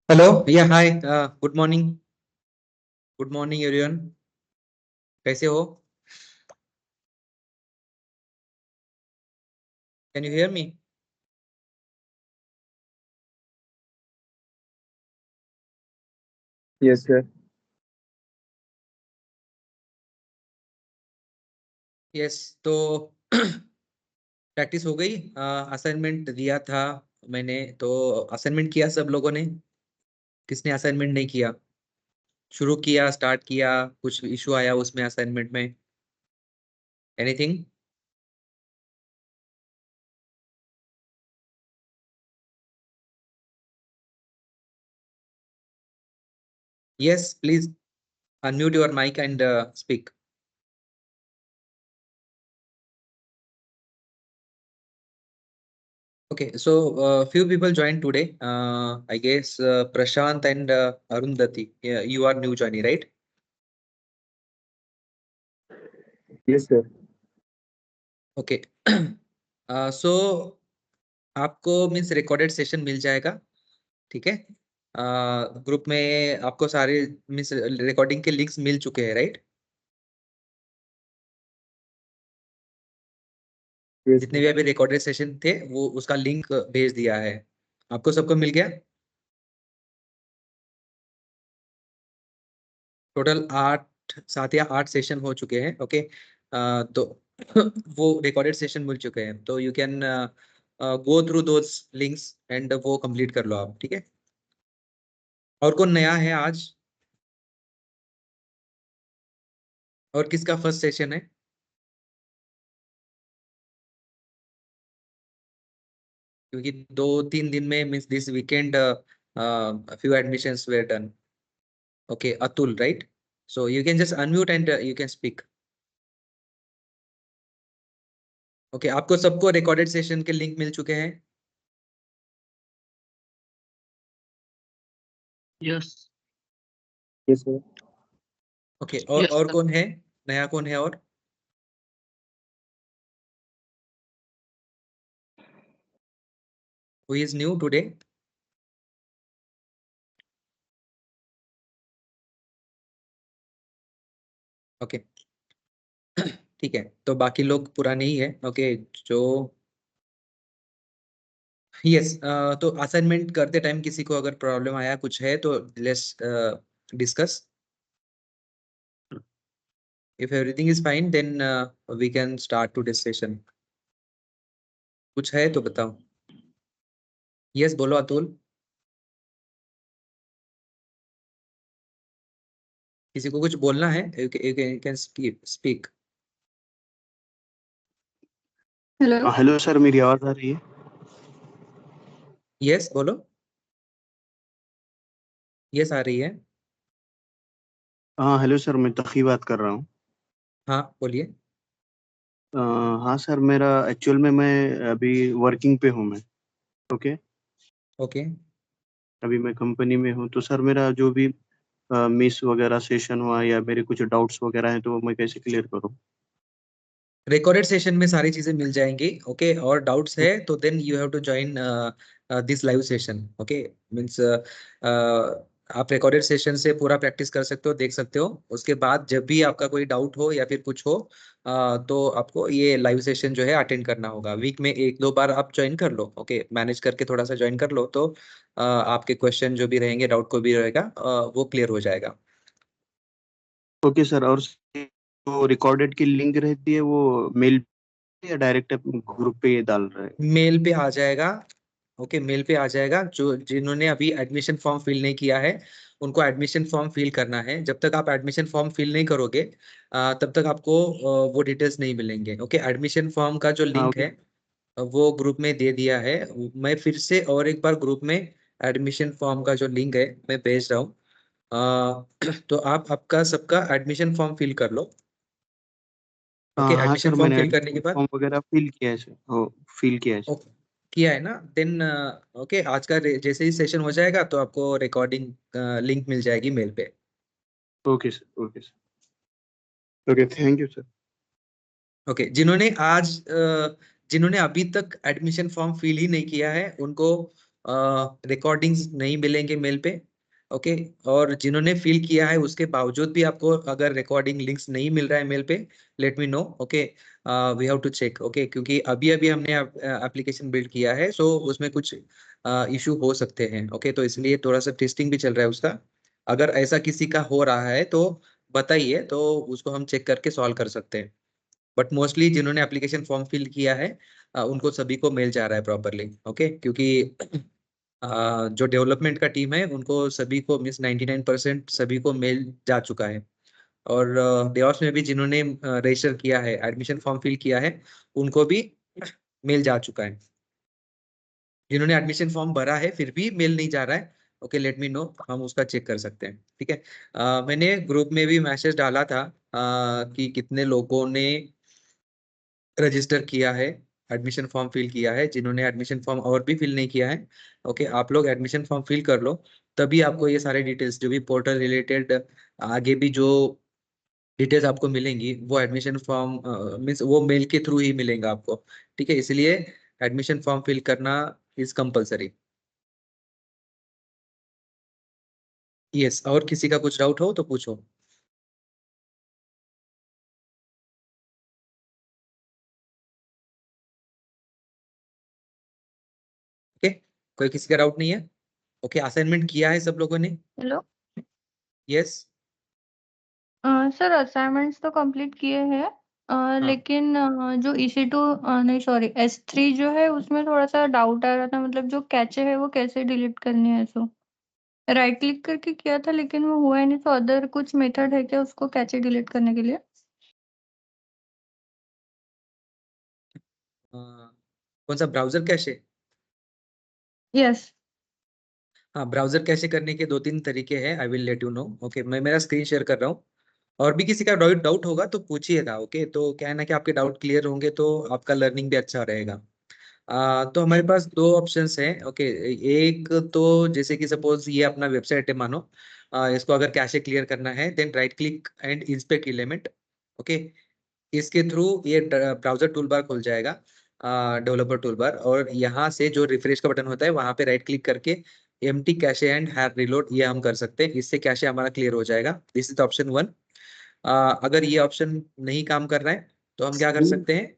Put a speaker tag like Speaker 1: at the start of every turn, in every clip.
Speaker 1: Hello या hi good morning everyone. कैसे हो? Can you hear me?
Speaker 2: Yes, sir.
Speaker 1: Yes. तो प्रैक्टिस हो गई। असाइनमेंट दिया था मैंने, तो असाइनमेंट किया सब लोगों ने? किसने असाइनमेंट नहीं किया? शुरू किया, स्टार्ट किया, कुछ इशू आया उसमें असाइनमेंट में? Anything? Yes please unmute your mic and speak. Okay, so few people joined today. I guess Prashant and Arundhati. Yeah, you are new joining, right?
Speaker 2: Yes, sir.
Speaker 1: Okay. So आपको means recorded session मिल जाएगा, ठीक है? Group में आपको सारे means recording के links मिल चुके हैं, राइट?
Speaker 2: Yes,
Speaker 1: जितने
Speaker 2: sir.
Speaker 1: भी अभी रिकॉर्डेड सेशन थे वो उसका लिंक भेज दिया है। आपको सबको मिल गया? टोटल 7 या 8 सेशन हो चुके हैं, ओके। तो वो रिकॉर्डेड सेशन मिल चुके हैं, तो you can go through those links and वो कंप्लीट कर लो आप, ठीक है? और कौन नया है आज? और किसका फर्स्ट सेशन है? क्योंकि 2-3 दिन में means this weekend few admissions were done. Okay, Atul, right? So you can just unmute and you can speak. Okay, आपको सबको रिकॉर्डेड सेशन के लिंक मिल चुके हैं?
Speaker 3: Yes.
Speaker 2: Yes, sir.
Speaker 1: Okay,
Speaker 3: Yes,
Speaker 1: और
Speaker 3: sir.
Speaker 1: कौन है? नया कौन है? और who is new today? Okay, ठीक है, तो बाकी लोग पुराने ही है, ओके। जो यस, तो असाइनमेंट करते टाइम किसी को अगर प्रॉब्लम आया कुछ है तो let's discuss. If everything is fine then we can start to this session. कुछ है तो बताओ। यस, बोलो अतुल। किसी को कुछ बोलना है? You can speak.
Speaker 4: Hello.
Speaker 3: Hello sir, मेरी आवाज आ रही है?
Speaker 1: यस बोलो। यस आ रही है।
Speaker 3: हाँ हेलो सर, मैं तकी बात कर रहा हूँ।
Speaker 1: हाँ बोलिए।
Speaker 3: हाँ सर, मेरा एक्चुअल में मैं अभी वर्किंग पे हूँ मैं। ओके।
Speaker 1: ओके,
Speaker 3: अभी मैं कंपनी में हूँ, तो सर मेरा जो भी मिस वगैरह सेशन हुआ या मेरे कुछ डाउट्स वगैरह हैं तो मैं कैसे क्लियर करूँ?
Speaker 1: रिकॉर्डेड सेशन में सारी चीजें मिल जाएंगी, ओके। और डाउट्स है तो then you have to join this live session, okay. Means आप रिकॉर्डेड सेशन से पूरा प्रैक्टिस कर सकते हो, देख सकते हो। उसके बाद जब भी आपका कोई डाउट हो या फिर कुछ हो तो आपको ये लाइव सेशन जो है अटेंड करना होगा। वीक में 1-2 बार आप ज्वाइन कर लो, ओके। मैनेज करके थोड़ा सा ज्वाइन कर लो, तो आपके क्वेश्चन जो भी रहेंगे, डाउट को भी रहेगा, वो क्लियर हो जाएगा।
Speaker 3: ओके सर, और जो रिकॉर्डेड की लिंक रहती है वो मेल या डायरेक्ट ग्रुप पे ये डाल रहे हैं?
Speaker 1: मेल पे आ जाएगा, ओके। मेल पे आ जाएगा। जो जिन्होंने अभी एडमिशन फॉर्म फिल नहीं किया है उनको एडमिशन फॉर्म फिल करना है। जब तक आप एडमिशन फॉर्म फिल नहीं करोगे तब तक आपको वो डिटेल्स नहीं मिलेंगे, ओके। एडमिशन फॉर्म का जो
Speaker 3: हाँ
Speaker 1: लिंक
Speaker 3: ओके।
Speaker 1: है वो ग्रुप में दे दिया है। मैं फिर से और एक बार ग्रुप में एडमिशन फॉर्म का जो लिंक है मैं भेज रहा हूँ। तो आप आपका सबका एडमिशन फॉर्म फिल कर लो, ओके।
Speaker 3: हाँ हाँ
Speaker 1: एडमिशन
Speaker 3: सर,
Speaker 1: फॉर्म
Speaker 3: मैंने
Speaker 1: फिल करने
Speaker 3: एडमिशन
Speaker 1: के बाद
Speaker 3: फॉर्म वगैरह फिल किया है सर। हो, फिल किया है सर।
Speaker 1: किया है ना? देन ओके, आज का जैसे ही सेशन हो जाएगा तो आपको रिकॉर्डिंग लिंक मिल जाएगी मेल पे।
Speaker 3: Okay sir, okay sir, okay, thank you sir.
Speaker 1: Okay, जिन्होंने अभी तक एडमिशन फॉर्म फिल ही नहीं किया है उनको रिकॉर्डिंग्स नहीं मिलेंगे मेल पे, ओके। और जिन्होंने फिल किया है उसके बावजूद भी आपको अगर रिकॉर्डिंग लिंक्स नहीं मिल रहा है मेल पे, let me know, okay. We have to check, okay, क्योंकि अभी अभी हमने एप्लीकेशन बिल्ड किया है, सो उसमें कुछ इशू हो सकते हैं, ओके। तो इसलिए थोड़ा सा टेस्टिंग भी चल रहा है उसका। अगर ऐसा किसी का हो रहा है तो बताइए, तो उसको हम चेक करके सॉल्व कर सकते हैं। बट मोस्टली जिन्होंने एप्लीकेशन फॉर्म फिल किया है उनको सभी को मेल जा रहा है प्रॉपरली, ओके। क्योंकि जो डेवलपमेंट का टीम है उनको सभी को मीन्स 99% सभी को मेल जा चुका है। और डेवॉप्स में भी जिन्होंने रजिस्टर किया है, एडमिशन फॉर्म फिल किया है, उनको भी मेल जा चुका है। जिन्होंने एडमिशन फॉर्म भरा है फिर भी मेल नहीं जा रहा है, ओके, लेट मी नो, हम उसका चेक कर सकते हैं, ठीक है। मैंने ग्रुप में भी मैसेज डाला था कि कितने लोगों ने रजिस्टर किया है, एडमिशन फॉर्म फिल किया है। जिन्होंने एडमिशन फॉर्म और भी फिल नहीं किया है, ओके, आप लोग एडमिशन फॉर्म फिल कर लो, तभी आपको ये सारे डिटेल्स जो भी पोर्टल रिलेटेड आगे भी जो डिटेल्स आपको मिलेंगी वो एडमिशन फॉर्म मीन्स वो मेल के थ्रू ही मिलेंगे आपको, ठीक है। इसलिए एडमिशन फॉर्म फिल करना इज कंपलसरी। यस, और किसी का कुछ डाउट हो तो पूछो। ओके, कोई किसी का डाउट नहीं है? ओके, असाइनमेंट किया है सब लोगों ने?
Speaker 4: Hello
Speaker 1: yes.
Speaker 4: सर, असाइनमेंट्स तो कंप्लीट किए हैं, लेकिन जो EC2 नहीं सॉरी S3 जो है उसमें थोड़ा सा डाउट आ रहा था, मतलब जो कैचे है वो कैसे डिलीट करनी है। सो राइट क्लिक करके किया था लेकिन वो हुआ ही नहीं, तो अदर कुछ मेथड है क्या उसको कैचे डिलीट करने के लिए?
Speaker 1: कौन सा ब्राउजर कैशे?
Speaker 4: यस।
Speaker 1: हाँ, ब्राउजर कैशे करने के 2-3 तरीके हैं, I will let you know, okay. मैं मेरा स्क्रीन शेयर कर रहा हूँ, और भी किसी का डाउट डाउट होगा तो पूछिएगा, ओके। तो क्या है ना कि आपके डाउट क्लियर होंगे तो आपका लर्निंग भी अच्छा रहेगा। तो हमारे पास दो ऑप्शंस हैं, ओके। एक तो जैसे कि सपोज ये अपना वेबसाइट है मानो, इसको अगर कैशे क्लियर करना है then right click and inspect element, okay. इसके थ्रू ये ब्राउजर टूल बार खुल जाएगा, डेवलपर टूल बार, और यहाँ से जो रिफ्रेश का बटन होता है वहां पे राइट क्लिक करके empty cache and have reload ये हम कर सकते हैं। इससे कैशे हमारा क्लियर हो जाएगा। This is option 1। अगर ये ऑप्शन नहीं काम कर रहा है तो हम क्या कर सकते हैं?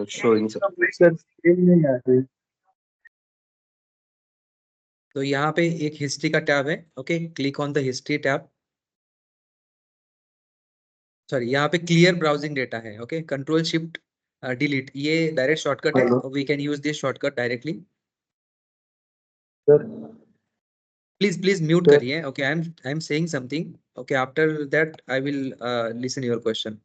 Speaker 3: showing sir.
Speaker 2: सर स्क्रीन नहीं आ रही।
Speaker 1: तो यहाँ पे एक हिस्ट्री का टैब है, okay. Click on the history tab. Sorry, यहाँ पे क्लियर ब्राउजिंग डेटा है, ओके। कंट्रोल शिफ्ट डिलीट ये डायरेक्ट शॉर्टकट है,
Speaker 2: hello
Speaker 1: we can use this shortcut directly.
Speaker 2: Sir.
Speaker 1: Please please mute
Speaker 2: sir
Speaker 1: करिए, okay. I am saying something, okay. After that I will listen your question.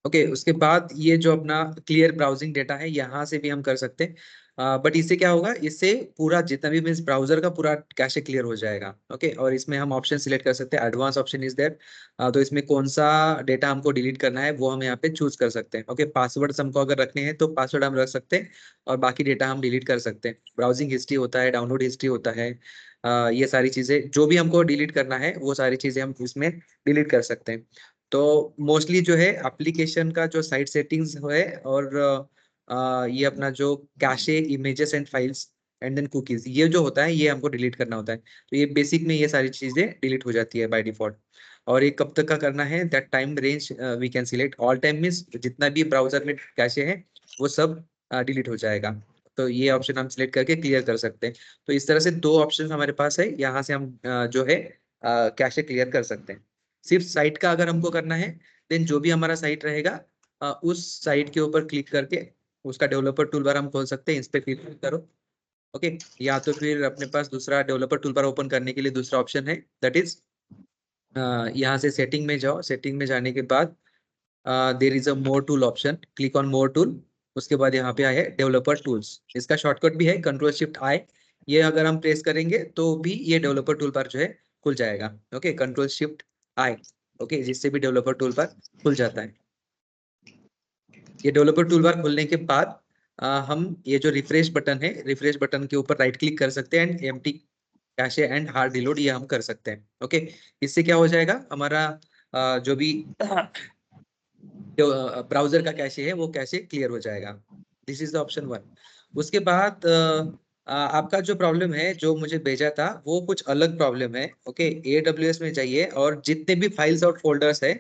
Speaker 1: Okay, उसके बाद ये जो अपना clear browsing data है यहाँ से भी हम कर सकते हैं, बट इससे क्या होगा, इससे पूरा जितना भी मीन्स ब्राउजर का पूरा कैशे क्लियर हो जाएगा, ओके। और इसमें हम ऑप्शन सिलेक्ट कर सकते हैं, एडवांस ऑप्शन इज देयर। तो इसमें कौन सा डेटा हमको डिलीट करना है वो हम यहाँ पे चूज कर सकते हैं, ओके। पासवर्ड हमको अगर रखने हैं तो पासवर्ड हम रख सकते हैं, और बाकी डेटा हम डिलीट कर सकते हैं। ब्राउजिंग हिस्ट्री होता है, डाउनलोड हिस्ट्री होता है, ये सारी चीजें जो भी हमको डिलीट करना है वो सारी चीजें हम इसमें डिलीट कर सकते हैं। तो मोस्टली जो है एप्लीकेशन का जो साइट सेटिंग्स है, और ये अपना जो cache images and files and then cookies, ये जो होता है ये हमको डिलीट करना होता है। तो ये बेसिक में ये सारी चीजें डिलीट हो जाती है बाय डिफॉल्ट। और ये कब तक का करना है, that time range we can select. All time means जितना भी ब्राउजर में कैशे है वो सब डिलीट हो जाएगा। तो ये ऑप्शन हम सिलेक्ट करके क्लियर कर सकते हैं। तो इस तरह से दो ऑप्शन हमारे पास है, यहाँ से हम जो है कैशे क्लियर कर सकते हैं। सिर्फ साइट का अगर हमको करना है देन जो भी हमारा साइट रहेगा उस साइट के ऊपर क्लिक करके उसका डेवलपर टूलबार हम खोल सकते हैं, इस पे क्लिक करो, ओके। या तो फिर अपने पास दूसरा डेवलपर टूलबार ओपन करने के लिए दूसरा ऑप्शन है, दैट इज यहाँ से सेटिंग में जाओ। सेटिंग में जाने के बाद there is a more tool option, click on more tool. उसके बाद यहाँ पे आया है डेवलपर टूल्स, इसका शॉर्टकट भी है कंट्रोल शिफ्ट आई। ये अगर हम प्रेस करेंगे तो भी ये डेवलपर टूल बार जो है खुल जाएगा, ओके। कंट्रोल शिफ्ट आई, ओके, जिससे भी डेवलपर टूल बार खुल जाता है। ये डेवलपर टूल बार खुलने के बाद हम ये जो रिफ्रेश बटन है, रिफ्रेश बटन के ऊपर राइट क्लिक कर सकते हैं and empty cache and hard reload ये हम कर सकते हैं। ओके, इससे क्या हो जाएगा, हमारा जो भी जो ब्राउजर का कैशे है वो कैशे क्लियर हो जाएगा। This is the option 1। उसके बाद आपका जो प्रॉब्लम है जो मुझे भेजा था वो कुछ अलग प्रॉब्लम है। ओके, AWS में जाइए और जितने भी फाइल्स और फोल्डर्स है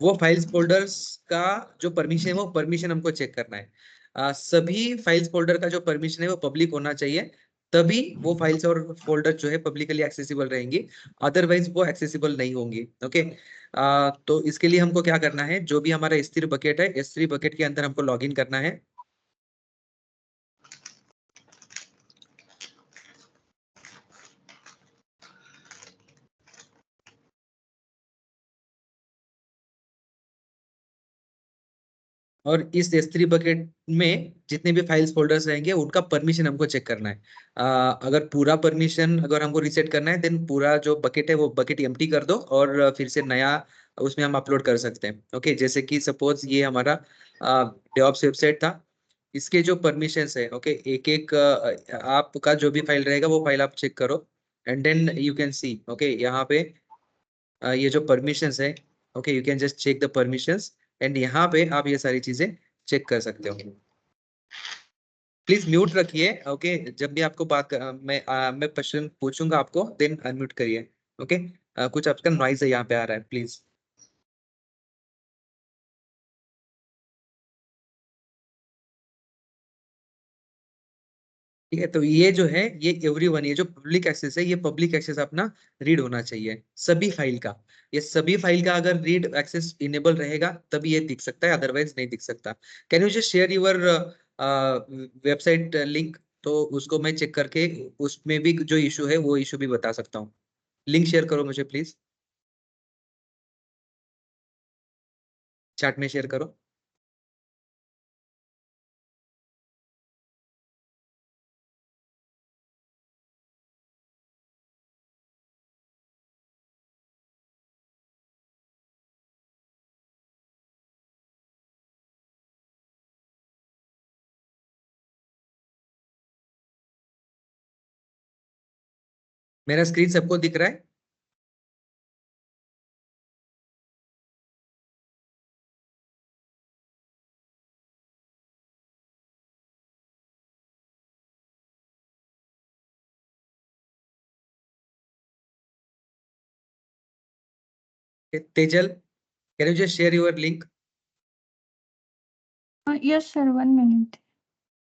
Speaker 1: वो फाइल्स फोल्डर्स का जो परमिशन है वो परमिशन हमको चेक करना है। सभी फाइल्स फोल्डर का जो परमिशन है वो पब्लिक होना चाहिए, तभी वो फाइल्स और फोल्डर जो है पब्लिकली एक्सेसिबल रहेंगी, अदरवाइज वो एक्सेसिबल नहीं होंगी। ओके, तो इसके लिए हमको क्या करना है, जो भी हमारा S3 बकेट है, S3 बकेट के अंदर हमको लॉगिन करना है। और इस S3 बकेट में जितने भी फाइल्स फोल्डर्स रहेंगे उनका परमिशन हमको चेक करना है। अगर पूरा परमिशन अगर हमको रीसेट करना है देन पूरा जो बकेट है वो बकेट एम्प्टी कर दो और फिर से नया उसमें हम अपलोड कर सकते हैं। ओके, जैसे कि सपोज ये हमारा डेवऑप्स वेबसाइट था, इसके जो परमिशंस है, ओके, एक एक आपका जो भी फाइल रहेगा वो फाइल आप चेक करो and then you can see. Okay, यहाँ पे ये जो परमिशंस है, okay, you can just check the permissions and यहाँ पे आप ये सारी चीजें चेक कर सकते हो। प्लीज म्यूट रखिए। ओके, जब भी आपको मैं क्वेश्चन पूछूंगा आपको देन अनम्यूट करिए। ओके, कुछ आपका नॉइज है यहाँ पे आ रहा है, प्लीज। ठीक है, तो ये जो है ये एवरीवन, ये जो पब्लिक एक्सेस है ये पब्लिक एक्सेस अपना रीड होना चाहिए सभी फाइल का। ये सभी फाइल का अगर रीड एक्सेस इनेबल रहेगा तभी ये दिख सकता है, अदरवाइज नहीं दिख सकता। Can you just share your website link, तो उसको मैं चेक करके उसमें भी जो इशू है वो इशू भी बता सकता हूँ। लिंक शेयर करो मुझे प्लीज, चैट में शेयर करो। मेरा स्क्रीन सबको दिख रहा है? Tejal, can you just share your link?
Speaker 4: Yes sir, 1 minute.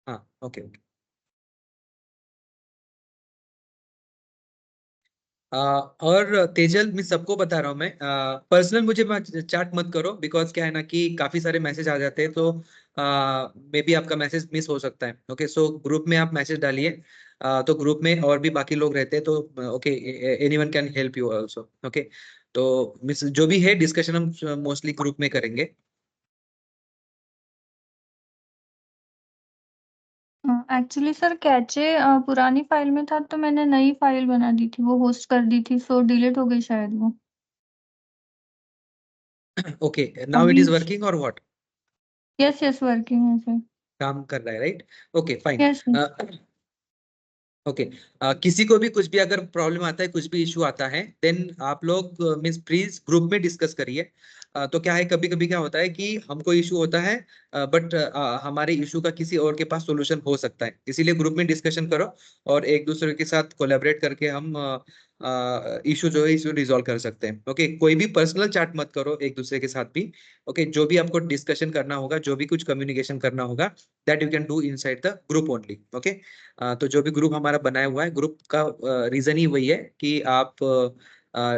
Speaker 1: हाँ, ओके ओके। और तेजल, मैं सबको बता रहा हूँ, मैं पर्सनल मुझे चैट मत करो, बिकॉज क्या है ना कि काफी सारे मैसेज आ जाते हैं, तो मे बी आपका मैसेज मिस हो सकता है। ओके, सो ग्रुप में आप मैसेज डालिए, तो ग्रुप में और भी बाकी लोग रहते हैं, तो okay, anyone can help you also. Okay, तो मिस जो भी है डिस्कशन हम मोस्टली ग्रुप में करेंगे।
Speaker 4: एक्चुअली सर कैचे पुरानी फाइल में था तो मैंने नई फाइल बना दी थी, वो होस्ट कर दी थी, सो डिलीट हो गई शायद वो।
Speaker 1: ओके, नाउ इट
Speaker 4: अभी
Speaker 1: इज वर्किंग और व्हाट?
Speaker 4: यस यस वर्किंग है सर।
Speaker 1: काम कर रहा है, right? Okay, fine.
Speaker 4: Yes
Speaker 1: okay, किसी को भी कुछ भी अगर प्रॉब्लम आता है, कुछ भी इशू आता है, देन आप लोग मीन्स प्लीज ग्रुप में डिस्कस करिए। तो क्या है, कभी कभी क्या होता है कि हमको इशू होता है बट हमारे इशू का किसी और के पास सॉल्यूशन हो सकता है, इसीलिए ग्रुप में डिस्कशन करो और एक दूसरे के साथ कोलैबोरेट करके हम इशू जो है इशू रिजॉल्व कर सकते हैं। ओके, कोई भी पर्सनल चैट मत करो एक दूसरे के साथ भी। ओके, जो भी आपको डिस्कशन करना होगा, जो भी कुछ कम्युनिकेशन करना होगा, that you can do inside the group only. Okay, तो जो भी ग्रुप हमारा बनाया हुआ है, ग्रुप का रीजन ही वही है कि आप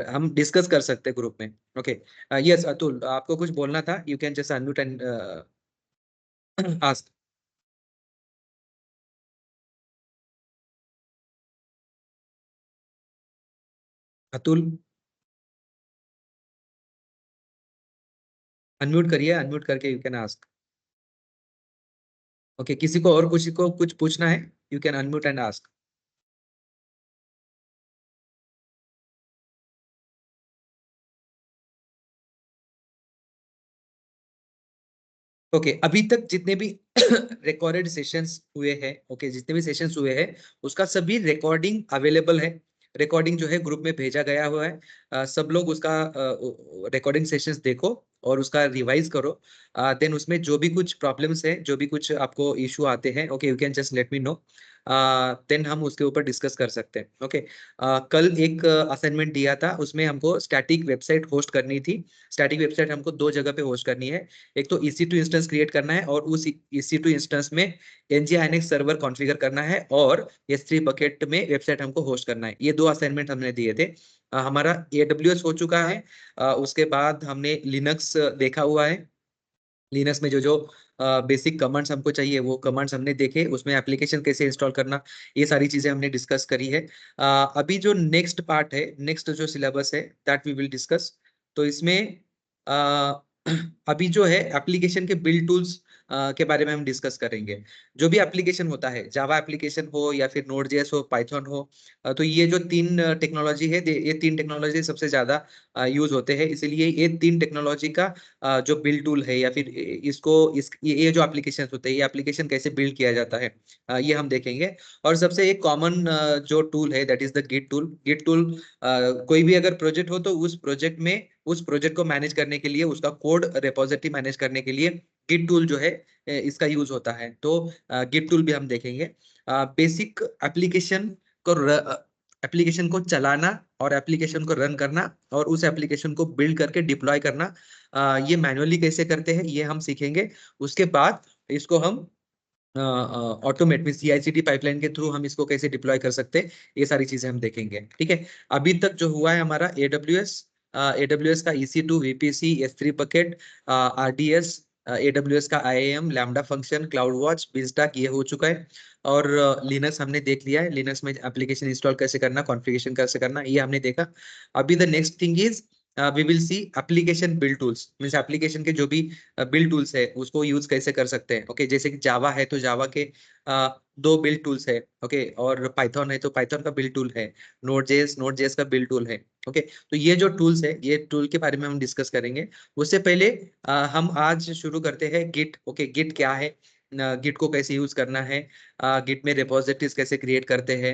Speaker 1: हम डिस्कस कर सकते हैं ग्रुप में। ओके, यस अतुल, आपको कुछ बोलना था, you can just unmute and ask. Atul, unmute करिए, अनम्यूट करके यू कैन आस्क। ओके, किसी को और किसी को कुछ पूछना है, you can unmute and ask. Okay, अभी तक जितने भी रिकॉर्डेड सेशंस हुए हैं, ओके, जितने भी सेशंस हुए हैं उसका सभी रिकॉर्डिंग अवेलेबल है। रिकॉर्डिंग जो है ग्रुप में भेजा गया हुआ है। सब लोग उसका रिकॉर्डिंग सेशंस देखो और उसका रिवाइज करो। देन उसमें जो भी कुछ प्रॉब्लम्स है, जो भी कुछ आपको इशू आते हैं, okay, you can just let me know. Then हम उसके ऊपर डिस्कस कर सकते हैं। ओके, कल एक असाइनमेंट दिया था, उसमें हमको स्टैटिक वेबसाइट होस्ट करनी थी। स्टैटिक वेबसाइट हमको 2 जगह पे होस्ट करनी है। एक तो EC2 इंस्टेंस क्रिएट करना है और उस EC2 इंस्टेंस में NGINX सर्वर कॉन्फ़िगर करना है और S3 बकेट में वेबसाइट हमको होस्ट करना है। ये 2 असाइनमेंट हमने दिए थे। हमारा AWS हो चुका है। उसके बाद हमने लिनक्स देखा हुआ है। लिनक्स में जो जो बेसिक कमांड्स हमको चाहिए वो कमांड्स हमने देखे, उसमें एप्लीकेशन कैसे इंस्टॉल करना, ये सारी चीजें हमने डिस्कस करी है। अभी जो नेक्स्ट पार्ट है, नेक्स्ट जो सिलेबस है, दैट वी विल डिस्कस। तो इसमें अ, अभी जो है एप्लीकेशन के बिल्ड टूल्स के बारे में हम डिस्कस करेंगे। जो भी एप्लीकेशन होता है, जावा एप्लीकेशन हो या फिर नोड.js हो, पाइथन हो, तो ये जो 3 टेक्नोलॉजी है, ये 3 टेक्नोलॉजी सबसे ज्यादा यूज होते हैं। इसीलिए ये 3 टेक्नोलॉजी का जो बिल्ड टूल है या फिर इसको ये जो एप्लीकेशन होते हैं, ये एप्लीकेशन कैसे बिल्ड किया जाता है, ये हम देखेंगे। और सबसे एक कॉमन जो टूल है, that is the Git tool. Git tool, कोई भी अगर प्रोजेक्ट हो तो उस प्रोजेक्ट में उस प्रोजेक्ट को मैनेज करने के लिए, उसका कोड रिपोजिटरी मैनेज करने के लिए गिट टूल जो है इसका यूज होता है। तो गिट टूल भी हम देखेंगे। बेसिक एप्लीकेशन को एप्लीकेशन को चलाना और एप्लीकेशन को रन करना और उस एप्लीकेशन को बिल्ड करके डिप्लॉय करना, ये मैनुअली कैसे करते हैं ये हम सीखेंगे। उसके बाद इसको हम ऑटोमेट में CI/CD पाइपलाइन के थ्रू हम इसको कैसे डिप्लॉय कर सकते हैं, ये सारी चीजें हम देखेंगे। ठीक है, अभी तक जो हुआ है हमारा AWS का EC2, VPC, S3 bucket, RDS, AWS का IAM, lambda function, CloudWatch, Beanstalk, ये हो चुका है। और लिनक्स हमने देख लिया है, लिनक्स में एप्लीकेशन इंस्टॉल कैसे करना, कॉन्फ़िगरेशन कैसे करना, ये हमने देखा। अभी the next thing is we will see application build tools. Means application के जो भी बिल्ड टूल्स है उसको यूज कैसे कर सकते हैं। ओके, जैसे कि जावा है तो जावा के 2 बिल्ड टूल्स है। ओके, और पाइथन है तो पाइथन का बिल्ड टूल है। नोड.js का बिल्ड टूल है। ओके, तो ये जो टूल्स है, ये टूल के बारे में हम डिस्कस करेंगे। उससे पहले हम आज शुरू करते हैं गिट। ओके, गिट क्या है, गिट को कैसे यूज करना है, गिट में रिपोजिटरीज कैसे क्रिएट करते हैं,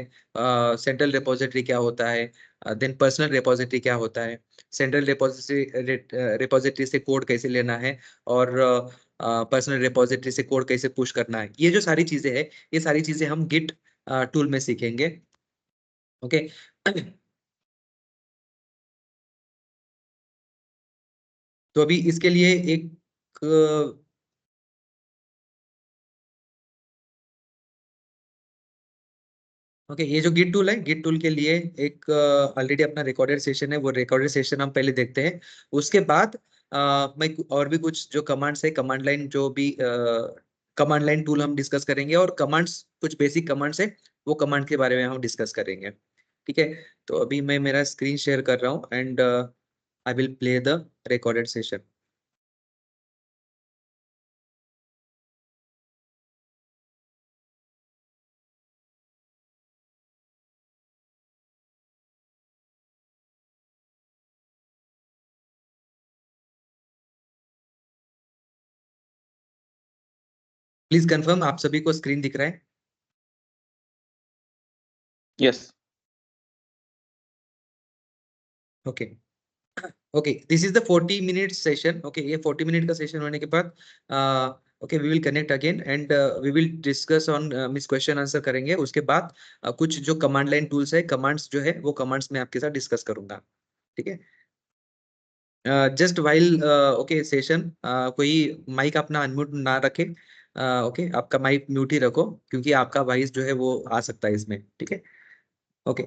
Speaker 1: सेंट्रल रिपोजिटरी क्या होता है, देन पर्सनल रिपोजिटरी क्या होता है, सेंट्रल रिपोजिटरी से कोड कैसे लेना है, और पर्सनल रिपोजिटरी से कोड कैसे पुश करना है। ये जो सारी चीजें हैं, ये सारी चीजें हम गिट टूल में सीखेंगे। ओके, तो अभी इसके लिए एक ओके, ये जो गिट टूल है, गिट टूल के लिए एक ऑलरेडी अपना रिकॉर्डेड सेशन है, वो रिकॉर्डेड सेशन हम पहले देखते हैं। उसके बाद मैं और भी कुछ जो कमांड्स है, कमांड लाइन, जो भी कमांड लाइन टूल हम डिस्कस करेंगे, और कमांड्स, कुछ बेसिक कमांड्स है, वो कमांड के बारे में हम डिस्कस करेंगे। ठीक है, तो अभी मैं मेरा स्क्रीन शेयर कर रहा हूँ and I will play the recorded session. Please confirm, आप सभी को स्क्रीन दिख रहा है?
Speaker 2: Yes.
Speaker 1: Okay, okay, this is the 40 minute session. Okay, ये 40 मिनट का सेशन होने के बाद okay, we will connect again and we will discuss on miss question answer करेंगे। उसके बाद कुछ जो कमांड लाइन टूल्स है, कमांड्स जो है, वो कमांड्स मैं आपके साथ डिस्कस करूंगा। ठीक है, जस्ट वाइल ओके सेशन, कोई माइक अपना अनम्यूट ना रखे। ओके, आपका माइक म्यूट ही रखो, क्योंकि आपका वॉइस जो है वो आ सकता है इसमें। ठीक है, ओके।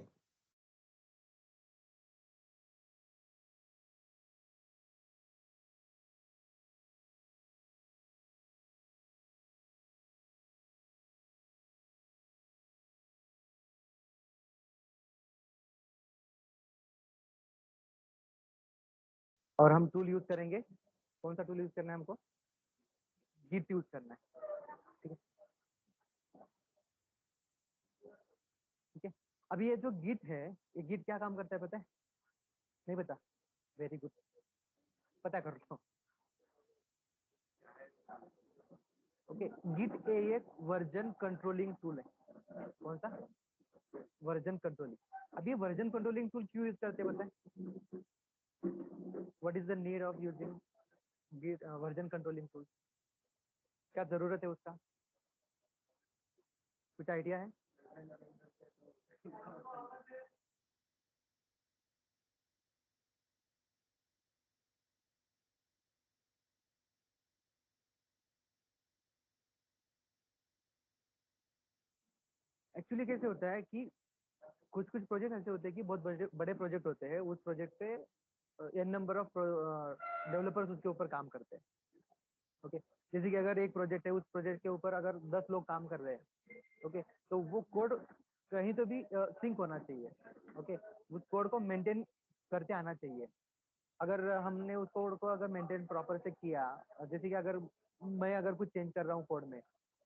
Speaker 1: और हम टूल यूज करेंगे, कौन सा टूल यूज करना है हमको? गिट यूज करना है। ठीक है, ठीक है। अभी ये जो गिट है, ये गिट क्या काम करता है पता है? नहीं पता? वेरी गुड, पता कर लो। ओके, गिट एक वर्जन कंट्रोलिंग टूल है। कौन सा?
Speaker 2: Version controlling. अब ये वर्जन कंट्रोलिंग टूल क्यों यूज करते हैं बताएं? What is the need of using version controlling tool? क्या जरूरत है उसका? कुछ आइडिया है? एक्चुअली कैसे होता है कि कुछ कुछ प्रोजेक्ट ऐसे होते हैं कि बहुत बड़े बड़े प्रोजेक्ट होते हैं, उस प्रोजेक्ट पे एन नंबर ऑफ डेवलपर्स उसके ऊपर काम करते हैं। ओके, जैसे कि अगर एक प्रोजेक्ट है, उस प्रोजेक्ट के ऊपर अगर 10 लोग काम कर रहे हैं, ओके, तो वो कोड कहीं तो भी सिंक होना चाहिए। ओके, उस कोड को मेंटेन करते आना चाहिए। अगर हमने उस कोड को अगर मेंटेन प्रॉपर से किया, जैसे कि अगर मैं अगर कुछ चेंज कर रहा हूँ कोड में,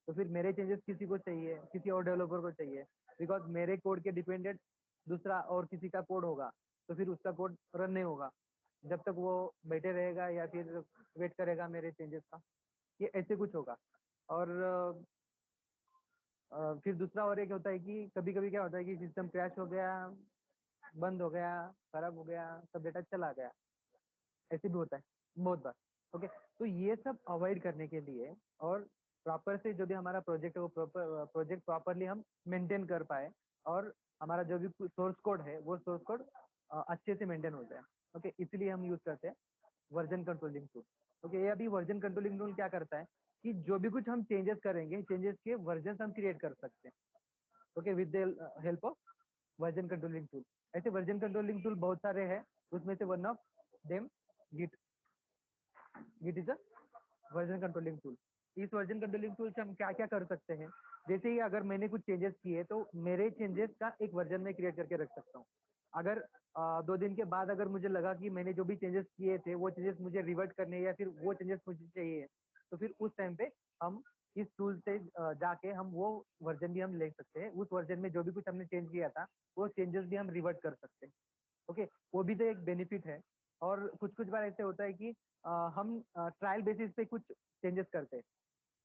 Speaker 2: तो फिर मेरे चेंजेस किसी को चाहिए, किसी और डेवलपर को चाहिए, बिकॉज मेरे कोड के डिपेंडेंट दूसरा और किसी का कोड होगा, तो फिर उसका कोड रन नहीं होगा जब तक वो बैठे रहेगा या फिर वेट करेगा मेरे चेंजेस का। ये ऐसे कुछ होगा। और फिर दूसरा और एक होता है कि कभी कभी क्या होता है कि सिस्टम क्रैश हो गया, बंद हो गया, खराब हो गया, सब डेटा चला गया, ऐसे भी होता है बहुत बार। ओके, तो ये सब अवॉइड करने के लिए और प्रॉपर से जो भी हमारा प्रोजेक्ट है वो प्रोजेक्ट प्रॉपरली हम मेंटेन कर पाए, और हमारा जो भी सोर्स कोड है वो सोर्स कोड अच्छे से मेंटेन हो जाए। ओके, इसलिए हम यूज करते हैं वर्जन कंट्रोलिंग टूल। ओके, ये अभी वर्जन कंट्रोलिंग टूल क्या करता है कि जो भी कुछ हम चेंजेस करेंगे, चेंजेस के वर्जन हम क्रिएट कर सकते हैं। Okay, with the help of version controlling tool. ऐसे वर्जन कंट्रोलिंग टूल बहुत सारे हैं, उसमें से one of them Git. Git is a version controlling tool. इस वर्जन कंट्रोलिंग टूल से हम क्या क्या कर सकते हैं, जैसे ही अगर मैंने कुछ चेंजेस किए तो मेरे चेंजेस का एक वर्जन में क्रिएट करके रख सकता हूँ। अगर 2 दिन के बाद अगर मुझे लगा कि मैंने जो भी चेंजेस किए थे वो चेंजेस मुझे रिवर्ट करने या फिर वो चेंजेस मुझे चाहिए, तो फिर उस टाइम पे हम इस टूल से जाके हम वो वर्जन भी हम ले सकते हैं। उस वर्जन में जो भी कुछ हमने चेंज किया था वो चेंजेस भी हम रिवर्ट कर सकते हैं। ओके, वो भी तो एक बेनिफिट है। और कुछ कुछ बार ऐसे होता है कि हम ट्रायल बेसिस पे कुछ चेंजेस करते हैं।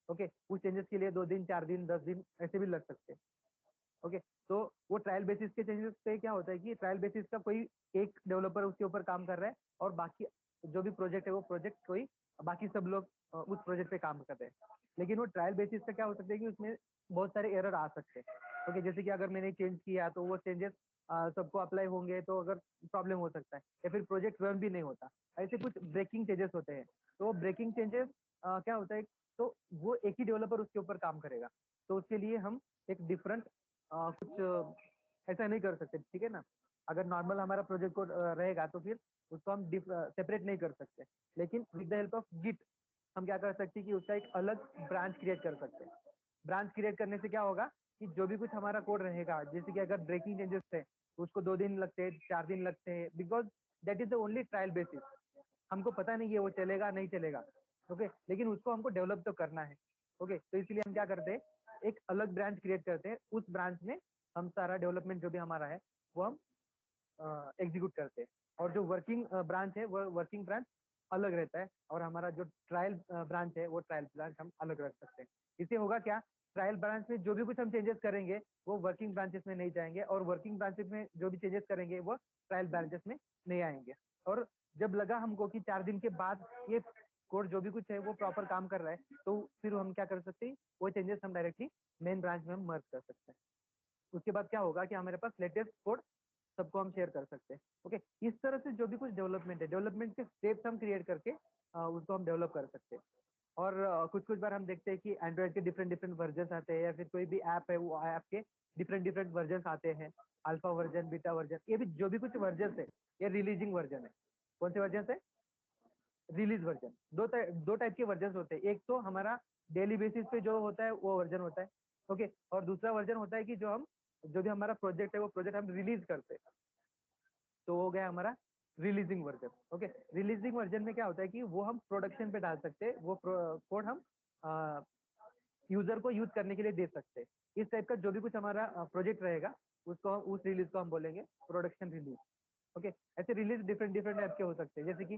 Speaker 2: ओके, उस चेंजेस के लिए 2 दिन, 4 दिन, 10 दिन ऐसे भी लग सकते हैं। ओके, तो वो ट्रायल बेसिस के चेंजेस पे क्या होता है कि ट्रायल बेसिस का कोई एक डेवलपर उसके ऊपर काम कर रहा है और बाकी जो भी प्रोजेक्ट है वो प्रोजेक्ट कोई बाकी सब लोग उस प्रोजेक्ट पे काम कर रहे हैं। लेकिन वो ट्रायल बेसिस का क्या हो सकता है कि उसमें बहुत सारे एरर आ सकते हैं। ओके, जैसे कि अगर मैंने चेंज किया तो वो चेंजेस सबको अप्लाई होंगे तो अगर प्रॉब्लम हो सकता है या फिर प्रोजेक्ट रन भी नहीं होता। ऐसे कुछ ब्रेकिंग चेंजेस होते हैं। तो वो ब्रेकिंग चेंजेस क्या होता है, तो वो एक ही डेवलपर उसके ऊपर काम करेगा, तो उसके लिए हम एक डिफरेंट कुछ ऐसा नहीं कर सकते, ठीक है ना। अगर नॉर्मल हमारा प्रोजेक्ट कोड रहेगा तो फिर उसको हम सेपरेट नहीं कर सकते। लेकिन with the help of Git हम क्या कर सकते हैं कि उसका एक अलग ब्रांच क्रिएट कर सकते हैं। ब्रांच क्रिएट करने से क्या होगा कि जो भी कुछ हमारा कोड रहेगा, जैसे कि अगर ब्रेकिंग चेंजेस थे तो उसको 2 दिन लगते हैं, 4 दिन लगते हैं, because that is the only trial basis. हमको पता नहीं है वो चलेगा नहीं चलेगा। ओके, लेकिन उसको हमको डेवलप तो करना है। ओके, तो इसलिए हम क्या करते हैं, एक अलग ब्रांच क्रिएट करते हैं, उस ब्रांच में हम सारा डेवलपमेंट जो भी हमारा है वो हम एग्जीक्यूट करते हैं। और जो वर्किंग ब्रांच है वो वर्किंग ब्रांच अलग रहता है, और हमारा जो ट्रायल ब्रांच है वो ट्रायल ब्रांच हम अलग रख सकते हैं। इससे होगा क्या, ट्रायल ब्रांच में जो भी कुछ हम चेंजेस करेंगे वो वर्किंग ब्रांचेस में नहीं जाएंगे, और वर्किंग ब्रांचेस में जो भी चेंजेस करेंगे वो ट्रायल ब्रांचेस में नहीं आएंगे। और जब लगा हमको कि 4 दिन के बाद ये कोड जो भी कुछ है वो प्रॉपर काम कर रहा है, तो फिर हम क्या कर सकते हैं, वो चेंजेस हम डायरेक्टली मेन ब्रांच में हम मर्ज कर सकते हैं। उसके बाद क्या होगा कि हमारे पास लेटेस्ट कोड सबको हम शेयर कर सकते हैं। ओके, इस तरह से जो भी कुछ डेवलपमेंट है, डेवलपमेंट के स्टेप्स हम क्रिएट करके उसको हम डेवलप कर सकते हैं। और कुछ कुछ बार हम देखते हैं कि एंड्रॉइड के डिफरेंट डिफरेंट वर्जन आते हैं, या फिर कोई भी ऐप है वो ऐप के डिफरेंट डिफरेंट वर्जन आते हैं, अल्फा वर्जन, बीटा वर्जन, ये भी जो भी कुछ वर्जन है ये रिलीजिंग वर्जन है। कौन से वर्जन है? Release version. दो टाइप के वर्जन होते हैं, एक तो हमारा डेली बेसिस पे जो होता है वो वर्जन होता है। ओके, और दूसरा वर्जन होता है कि जो भी हमारा प्रोजेक्ट है वो प्रोजेक्ट हम रिलीज करते हैं, तो वो हो गया हमारा releasing version. Okay, releasing version में क्या होता है कि वो हम प्रोडक्शन पे डाल सकते हैं, वो कोड हम यूजर को यूज करने के लिए दे सकते हैं। इस टाइप का जो भी कुछ हमारा प्रोजेक्ट रहेगा उसको उस रिलीज को हम बोलेंगे प्रोडक्शन रिलीज। ओके, ऐसे रिलीज डिफरेंट डिफरेंट टाइप के हो सकते हैं, जैसे कि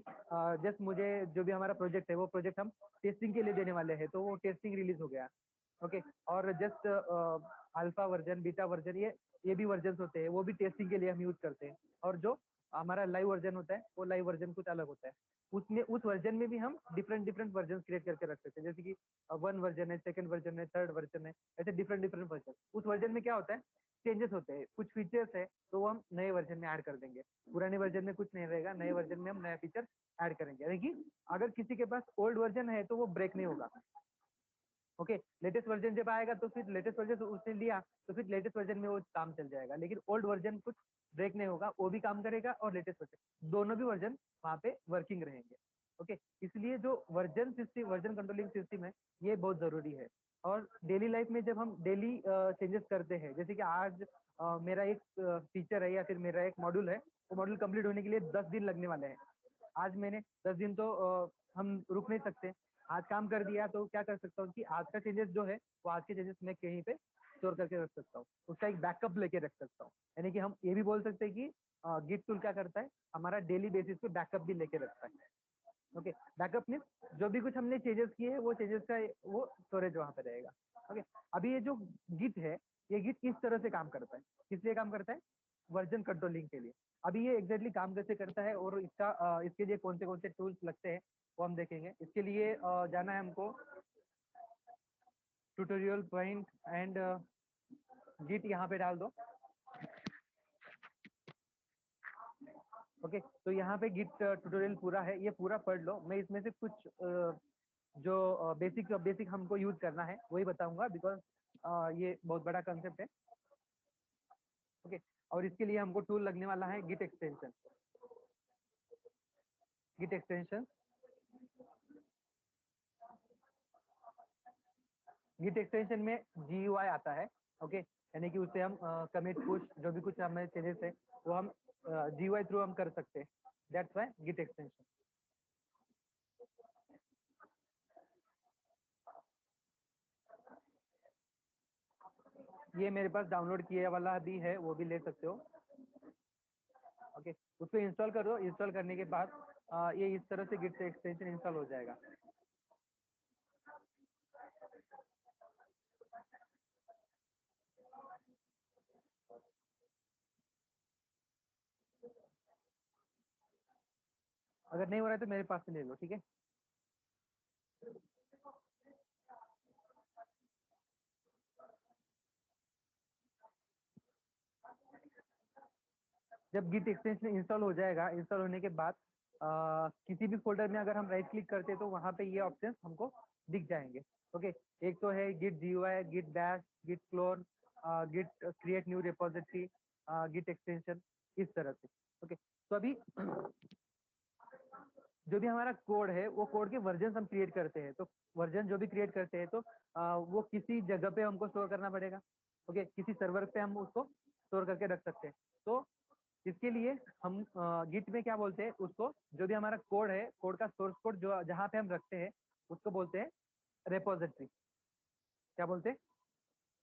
Speaker 2: जस्ट मुझे जो भी हमारा प्रोजेक्ट है वो प्रोजेक्ट हम टेस्टिंग के लिए देने वाले हैं, तो वो टेस्टिंग रिलीज हो गया। ओके, और just alpha version, beta version, ये ये भी वर्जन होते हैं, वो भी टेस्टिंग के लिए हम यूज करते हैं। और जो हमारा लाइव वर्जन होता है वो लाइव वर्जन कुछ अलग होता है, उसमें उस वर्जन में भी हम डिफरेंट डिफरेंट वर्जन क्रिएट करके रख सकते हैं, जैसे कि 1 वर्जन है, 2nd वर्जन है, 3rd वर्जन है, ऐसे डिफरेंट डिफरेंट वर्जन। उस वर्जन में क्या होता है, चेंजेस होते हैं, कुछ फीचर्स है तो वो हम नए वर्जन में ऐड कर देंगे, पुराने वर्जन में कुछ नहीं रहेगा, नए वर्जन में हम नया फीचर ऐड करेंगे। यानी कि अगर किसी के पास ओल्ड वर्जन है तो वो ब्रेक नहीं होगा। ओके, लेटेस्ट वर्जन जब आएगा तो फिर लेटेस्ट वर्जन उसने लिया तो फिर लेटेस्ट वर्जन में वो काम चल जाएगा, लेकिन ओल्ड वर्जन कुछ ब्रेक नहीं होगा, वो भी काम करेगा और लेटेस्ट वर्जन दोनों भी वर्जन वहाँ पे वर्किंग रहेंगे। ओके, इसलिए जो version system, version controlling system है, ये बहुत जरूरी है। और डेली लाइफ में जब हम डेली चेंजेस करते हैं, जैसे कि आज मेरा एक फीचर है या फिर मेरा एक मॉड्यूल है, वो मॉड्यूल कंप्लीट होने के लिए 10 दिन लगने वाले हैं। आज मैंने 10 दिन तो हम रुक नहीं सकते, आज काम कर दिया तो क्या कर सकता हूँ कि आज का चेंजेस जो है वो आज के चेंजेस मैं कहीं पे स्टोर करके रख सकता हूँ, उसका एक बैकअप लेके रख सकता हूँ। यानी कि हम ये भी बोल सकते हैं कि गिट टूल क्या करता है, हमारा डेली बेसिस पे बैकअप भी लेके रखता है। ओके, बैकअप मीन्स जो भी कुछ हमने चेंजेस किए हैं वो चेंजेस का वो स्टोरेज वहाँ पे रहेगा। ओके, अभी ये जो गिट है, ये गिट किस तरह से काम करता है, किस लिए काम करता है, वर्जन कंट्रोलिंग के लिए। अभी ये एग्जैक्टली काम कैसे करता है और इसका इसके लिए कौन से टूल्स लगते हैं वो हम देखेंगे। इसके लिए जाना है हमको ट्यूटोरियल पॉइंट एंड गिट यहाँ पे डाल दो। ओके, तो यहाँ पे गिट ट्यूटोरियल पूरा है, ये पूरा पढ़ लो। मैं इसमें से कुछ जो बेसिक हमको यूज करना है वही बताऊंगा, बिकॉज ये बहुत बड़ा कंसेप्ट है। ओके, और इसके लिए हमको टूल लगने वाला है Git extension. Git extension, Git extension में GUI आता है। ओके, यानी कि उससे हम कमिट पुश जो भी कुछ हमें चेंजेस है वो हम GUI थ्रू हम कर सकते हैं, दैट्स व्हाई गिट एक्सटेंशन। ये मेरे पास डाउनलोड किए वाला भी है, वो भी ले सकते हो। ओके, उसको इंस्टॉल करो, इंस्टॉल करने के बाद ये इस तरह से गिट एक्सटेंशन इंस्टॉल हो जाएगा। अगर नहीं हो रहा है तो मेरे पास से ले लो, ठीक है। जब गिट एक्सटेंशन इंस्टॉल हो जाएगा, इंस्टॉल होने के बाद किसी भी फोल्डर में अगर हम राइट क्लिक करते हैं तो वहाँ पे ये ऑप्शन हमको दिख जाएंगे। ओके, एक तो है Git GUI, Git bash, Git clone, Git create new repository, Git extension, इस तरह से। ओके, तो अभी जो भी हमारा कोड है वो कोड के वर्जन हम क्रिएट करते हैं, तो वर्जन जो भी क्रिएट करते हैं तो वो किसी जगह पे हमको स्टोर करना पड़ेगा। ओके, किसी सर्वर पे हम उसको स्टोर करके रख सकते हैं। तो इसके लिए हम गिट में क्या बोलते हैं, उसको जो भी हमारा कोड है, कोड का सोर्स कोड जो जहाँ पे हम रखते हैं उसको बोलते हैं रेपोजिटरी। क्या बोलते हैं,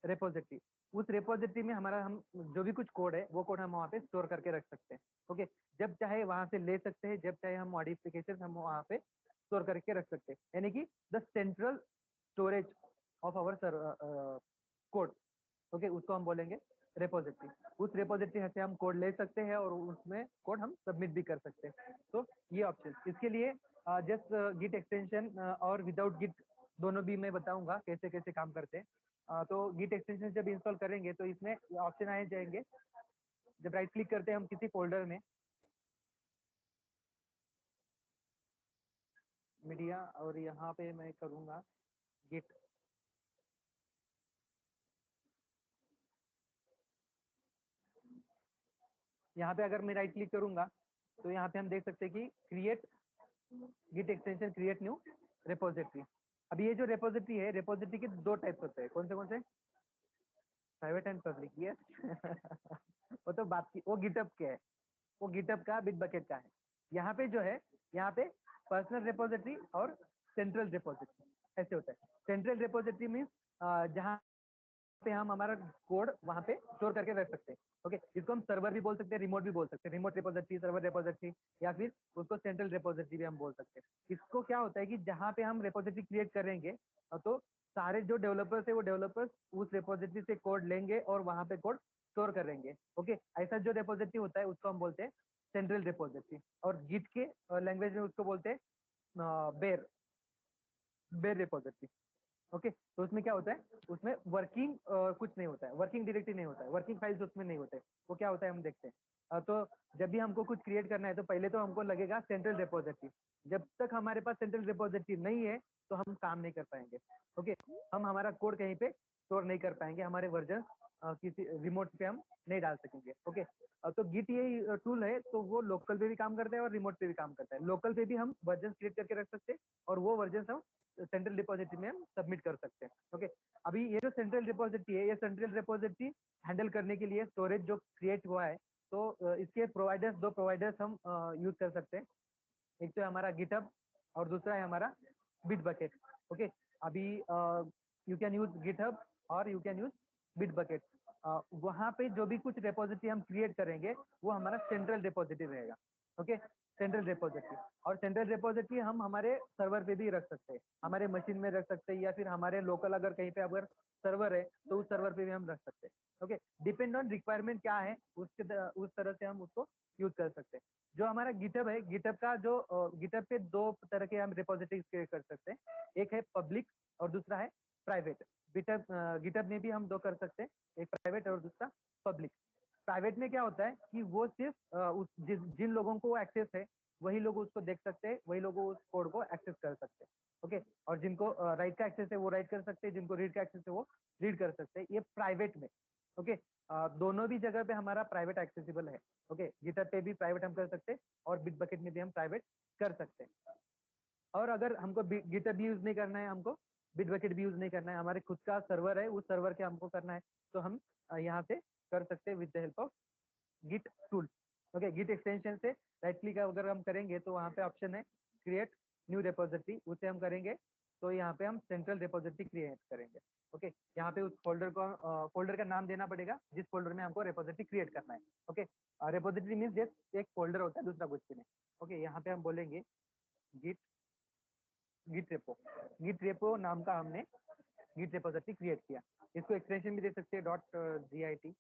Speaker 2: रेपोजिटरी। उस रेपोजिटरी में हमारा हम जो भी कुछ कोड है वो कोड हम वहाँ पे स्टोर करके रख सकते हैं। ओके, जब चाहे वहाँ से ले सकते हैं, जब चाहे हम मॉडिफिकेशन हम वहाँ पे स्टोर करके रख सकते हैं, यानी कि the central storage of our code. Okay, उसको हम बोलेंगे रेपोजिटरी। उस रेपोजिटरी से हम कोड ले सकते हैं और उसमें कोड हम सबमिट भी कर सकते हैं। तो ये ऑप्शन, इसके लिए जस्ट गिट एक्सटेंशन और विदाउट गिट दोनों भी मैं बताऊंगा कैसे कैसे काम करते हैं। तो गिट एक्सटेंशन जब इंस्टॉल करेंगे तो इसमें ऑप्शन आए जाएंगे, जब राइट क्लिक करते हैं हम किसी फोल्डर में, मीडिया, और यहाँ पे मैं करूँगा गिट। यहाँ पे अगर मैं राइट क्लिक करूंगा तो यहाँ पे हम देख सकते हैं कि create Git extension, create new repository. अभी ये जो रेपोजिटरी है, रेपोजिटरी के 2 टाइप्स होते हैं, कौन से, प्राइवेट एंड पब्लिक। यस वो तो बात की, वो गिटअप के है, वो गिटअप का बिट बकेट का है। यहाँ पे जो है, यहाँ पे पर्सनल रेपोजिटरी और सेंट्रल रेपोजिटरी ऐसे होता है। सेंट्रल रेपोजिटरी मीन्स जहाँ पे हम हमारा कोड वहाँ पे स्टोर करके रख सकते हैं। ओके, इसको हम सर्वर भी बोल सकते हैं, रिमोट भी बोल सकते हैं, रिमोट रिपोजिटरी, सर्वर रिपोजिटरी, या फिर उसको सेंट्रल रिपोजिटरी भी हम बोल सकते हैं। इसको क्या होता है कि जहाँ पे हम रिपोजिटरी क्रिएट करेंगे तो सारे जो डेवलपर्स है वो डेवलपर्स उस रिपोजिटरी से कोड लेंगे और वहाँ पे कोड स्टोर करेंगे। ओके, ऐसा जो रिपोजिटरी होता है उसको हम बोलते हैं सेंट्रल रिपोजिटरी, और गिट के लैंग्वेज में उसको बोलते हैं बेर रिपोजिटरी। ओके, तो उसमें क्या होता है, उसमें वर्किंग कुछ नहीं होता है, वर्किंग डायरेक्टरी नहीं होता है, वर्किंग फाइल्स उसमें नहीं होते। वो क्या होता है हम देखते हैं। तो जब भी हमको कुछ क्रिएट करना है तो पहले तो हमको लगेगा सेंट्रल रिपोजिटरी। जब तक हमारे पास सेंट्रल रिपोजिटरी नहीं है तो हम काम नहीं कर पाएंगे। ओके, हम हमारा कोड कहीं पे स्टोर नहीं कर पाएंगे, हमारे वर्जन किसी रिमोट पे हम नहीं डाल सकेंगे। ओके, तो गिट ये टूल है तो वो लोकल पे भी काम करता है और रिमोट पे भी काम करता है। लोकल पे भी हम वर्जन क्रिएट करके रख सकते हैं और वो वर्जन हम सेंट्रल रिपोजिटरी में हम सबमिट कर सकते हैं। ओके, अभी ये जो सेंट्रल रिपोजिटरी है, ये सेंट्रल रिपोजिटरी हैंडल करने के लिए स्टोरेज जो क्रिएट हुआ है, तो इसके प्रोवाइडर्स, दो प्रोवाइडर्स हम यूज कर सकते हैं। एक तो है हमारा गिटहब और दूसरा है हमारा बिटबकेट। ओके, अभी यू कैन यूज गिटहब और यू कैन यूज बिटबकेट। वहाँ पे जो भी कुछ रिपोजिटरी हम क्रिएट करेंगे वो हमारा सेंट्रल रिपोजिटरी रहेगा। ओके, सेंट्रल रिपोजिटरी, और सेंट्रल रिपोजिटरी हम हमारे सर्वर पे भी रख सकते हैं, हमारे मशीन में रख सकते हैं, या फिर हमारे लोकल अगर कहीं पे अगर सर्वर है तो उस सर्वर पे भी हम रख सकते हैं। ओके, डिपेंड ऑन रिक्वायरमेंट क्या है उस तरह से हम उसको यूज कर सकते हैं। जो हमारा गिटहब है, गिटहब का जो गिटहब पे दो तरह के हम रिपोजिटरी क्रिएट कर सकते हैं, एक है पब्लिक और दूसरा है प्राइवेट। गिटहब में भी हम दो कर सकते हैं, एक प्राइवेट और दूसरा पब्लिक। प्राइवेट में क्या होता है कि वो सिर्फ उस जिन लोगों को एक्सेस है वही लोग उसको देख सकते हैं, वही लोग उस कोड को एक्सेस कर सकते हैं। ओके, और जिनको राइट का एक्सेस है वो राइट कर सकते हैं, जिनको रीड का एक्सेस है वो रीड कर सकते हैं, ये प्राइवेट में। ओके, दोनों भी जगह पे हमारा प्राइवेट एक्सेसिबल है। ओके, गिटहब पे भी प्राइवेट हम कर सकते हैं और बिटबकेट में भी हम प्राइवेट कर सकते हैं। और अगर हमको गिटहब भी यूज नहीं करना है, हमको बिटबकेट भी यूज नहीं करना है, हमारे खुद का सर्वर है, उस सर्वर के हमको करना है, तो हम यहाँ से कर सकते हैं with the help of Git tool. Okay, Git extension से राइट क्लिक अगर हम करेंगे तो वहाँ पे ऑप्शन है क्रिएट न्यू रिपोजिटरी, उसे हम करेंगे तो यहाँ पे हम सेंट्रल रिपोजिटरी क्रिएट करेंगे। ओके, यहाँ पे उस फोल्डर को फोल्डर का नाम देना पड़ेगा जिस फोल्डर में हमको रिपोजिटरी क्रिएट करना है। ओके, रिपोजिटरी मीन्स जस्ट एक फोल्डर होता है, दूसरा कुछ भी नहीं। ओके, यहाँ पे हम बोलेंगे गिट गिट रेपो नाम का हमने गिट रिपोजिटरी क्रिएट किया। इसको एक्सटेंशन भी दे सकते हैं .git।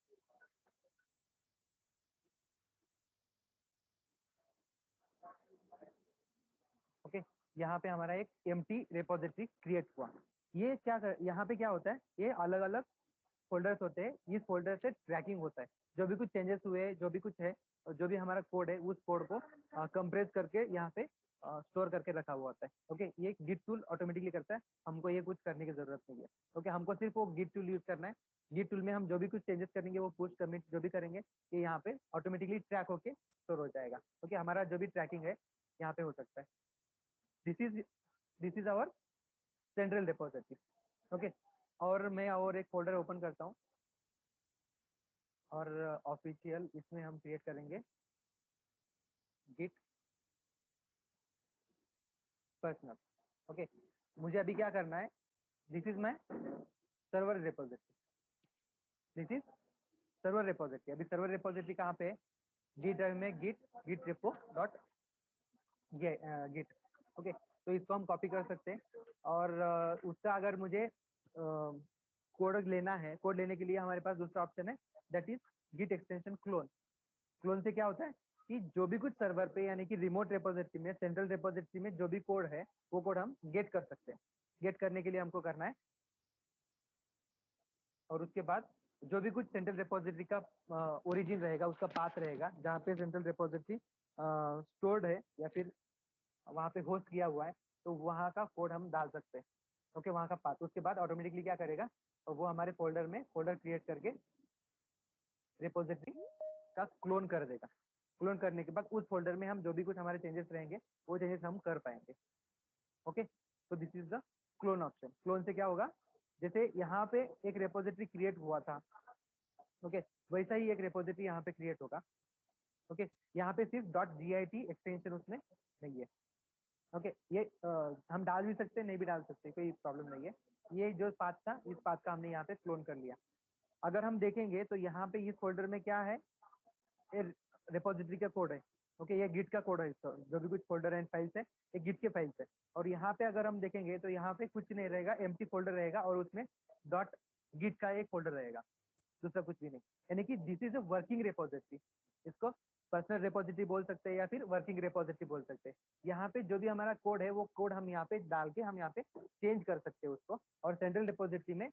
Speaker 2: ओके, यहाँ पे हमारा एक एम्प्टी रिपोजिटरी क्रिएट हुआ। ये क्या यहाँ पे क्या होता है, ये अलग अलग फोल्डर्स होते हैं, इस फोल्डर से ट्रैकिंग होता है, जो भी कुछ चेंजेस हुए, जो भी कुछ है, और जो भी हमारा कोड है उस कोड को कंप्रेस करके यहाँ पे स्टोर करके रखा हुआ होता है। ओके, ये गिट टूल ऑटोमेटिकली करता है, हमको ये कुछ करने की जरूरत नहीं है। ओके, हमको सिर्फ वो गिट टूल यूज करना है। गिट टूल में हम जो भी कुछ चेंजेस करेंगे, वो पुश कमिट जो भी करेंगे, ये यहाँ पे ऑटोमेटिकली ट्रैक होके स्टोर हो जाएगा। ओके, हमारा जो भी ट्रैकिंग है यहाँ पे हो सकता है। This is our central repository. Okay, और मैं और एक फोल्डर ओपन करता हूँ और ऑफिशियल इसमें हम क्रिएट करेंगे गिट पर्सनल। ओके, मुझे अभी क्या करना है, this is my server repository, this is server repository. अभी सर्वर रिपोजिटरी कहाँ पे है, गिट ड्राइव में Git repo dot Git. Okay, तो इसको हम कॉपी कर सकते हैं और उसका अगर मुझे कोड लेना है, कोड लेने के लिए हमारे पास दूसरा ऑप्शन है, that is Git extension clone. Clone से क्या होता है कि जो भी कुछ सर्वर पे यानी कि रिमोट रिपोजिटरी में, सेंट्रल रिपोजिटरी में जो भी कोड है वो कोड हम गेट कर सकते हैं। गेट करने के लिए हमको करना है, और उसके बाद जो भी कुछ सेंट्रल रिपोजिटरी का ओरिजिन रहेगा, उसका पाथ रहेगा, जहाँ पे सेंट्रल रिपोजिटरी स्टोर्ड है या फिर वहाँ पे होस्ट किया हुआ है, तो वहाँ का कोड हम डाल सकते हैं। ओके, वहाँ का पाथ, उसके बाद ऑटोमेटिकली क्या करेगा, तो वो हमारे फोल्डर में फोल्डर क्रिएट करके रिपोजिटरी का क्लोन कर देगा। क्लोन करने के बाद उस फोल्डर में हम जो भी कुछ हमारे चेंजेस रहेंगे वो चेंजेस हम कर पाएंगे। ओके, तो this is the clone option. Clone से क्या होगा, जैसे यहाँ पे एक रिपोजिटरी क्रिएट हुआ था, ओके, वैसा ही एक रिपोजिटरी यहाँ पे क्रिएट होगा। ओके, यहाँ पे सिर्फ .git एक्सटेंशन उसमें नहीं है। ओके, ये हम डाल भी सकते हैं, नहीं भी डाल सकते, कोई प्रॉब्लम नहीं है। ये जो पाथ था, इस पाथ का हमने यहाँ पे क्लोन कर लिया। अगर हम देखेंगे तो यहाँ पे इस फोल्डर में क्या है, ये रिपोजिटरी का कोड है। ओके, ये गिट का कोड है, जो भी कुछ फोल्डर एंड फाइल्स है ये गिट के फाइल्स है। और यहाँ पे अगर हम देखेंगे तो यहाँ पे कुछ नहीं रहेगा, एम्प्टी फोल्डर रहेगा और उसमें .git का एक फोल्डर रहेगा। दूसरा कुछ भी नहीं। यानी कि this is a working repository, इसको पर्सनल रिपोजिटरी बोल सकते हैं या फिर वर्किंग रिपोजिटरी बोल सकते हैं। यहाँ पे जो भी हमारा कोड है वो कोड हम यहाँ पे डाल के हम यहाँ पे चेंज कर सकते हैं उसको। और सेंट्रल रिपोजिटरी में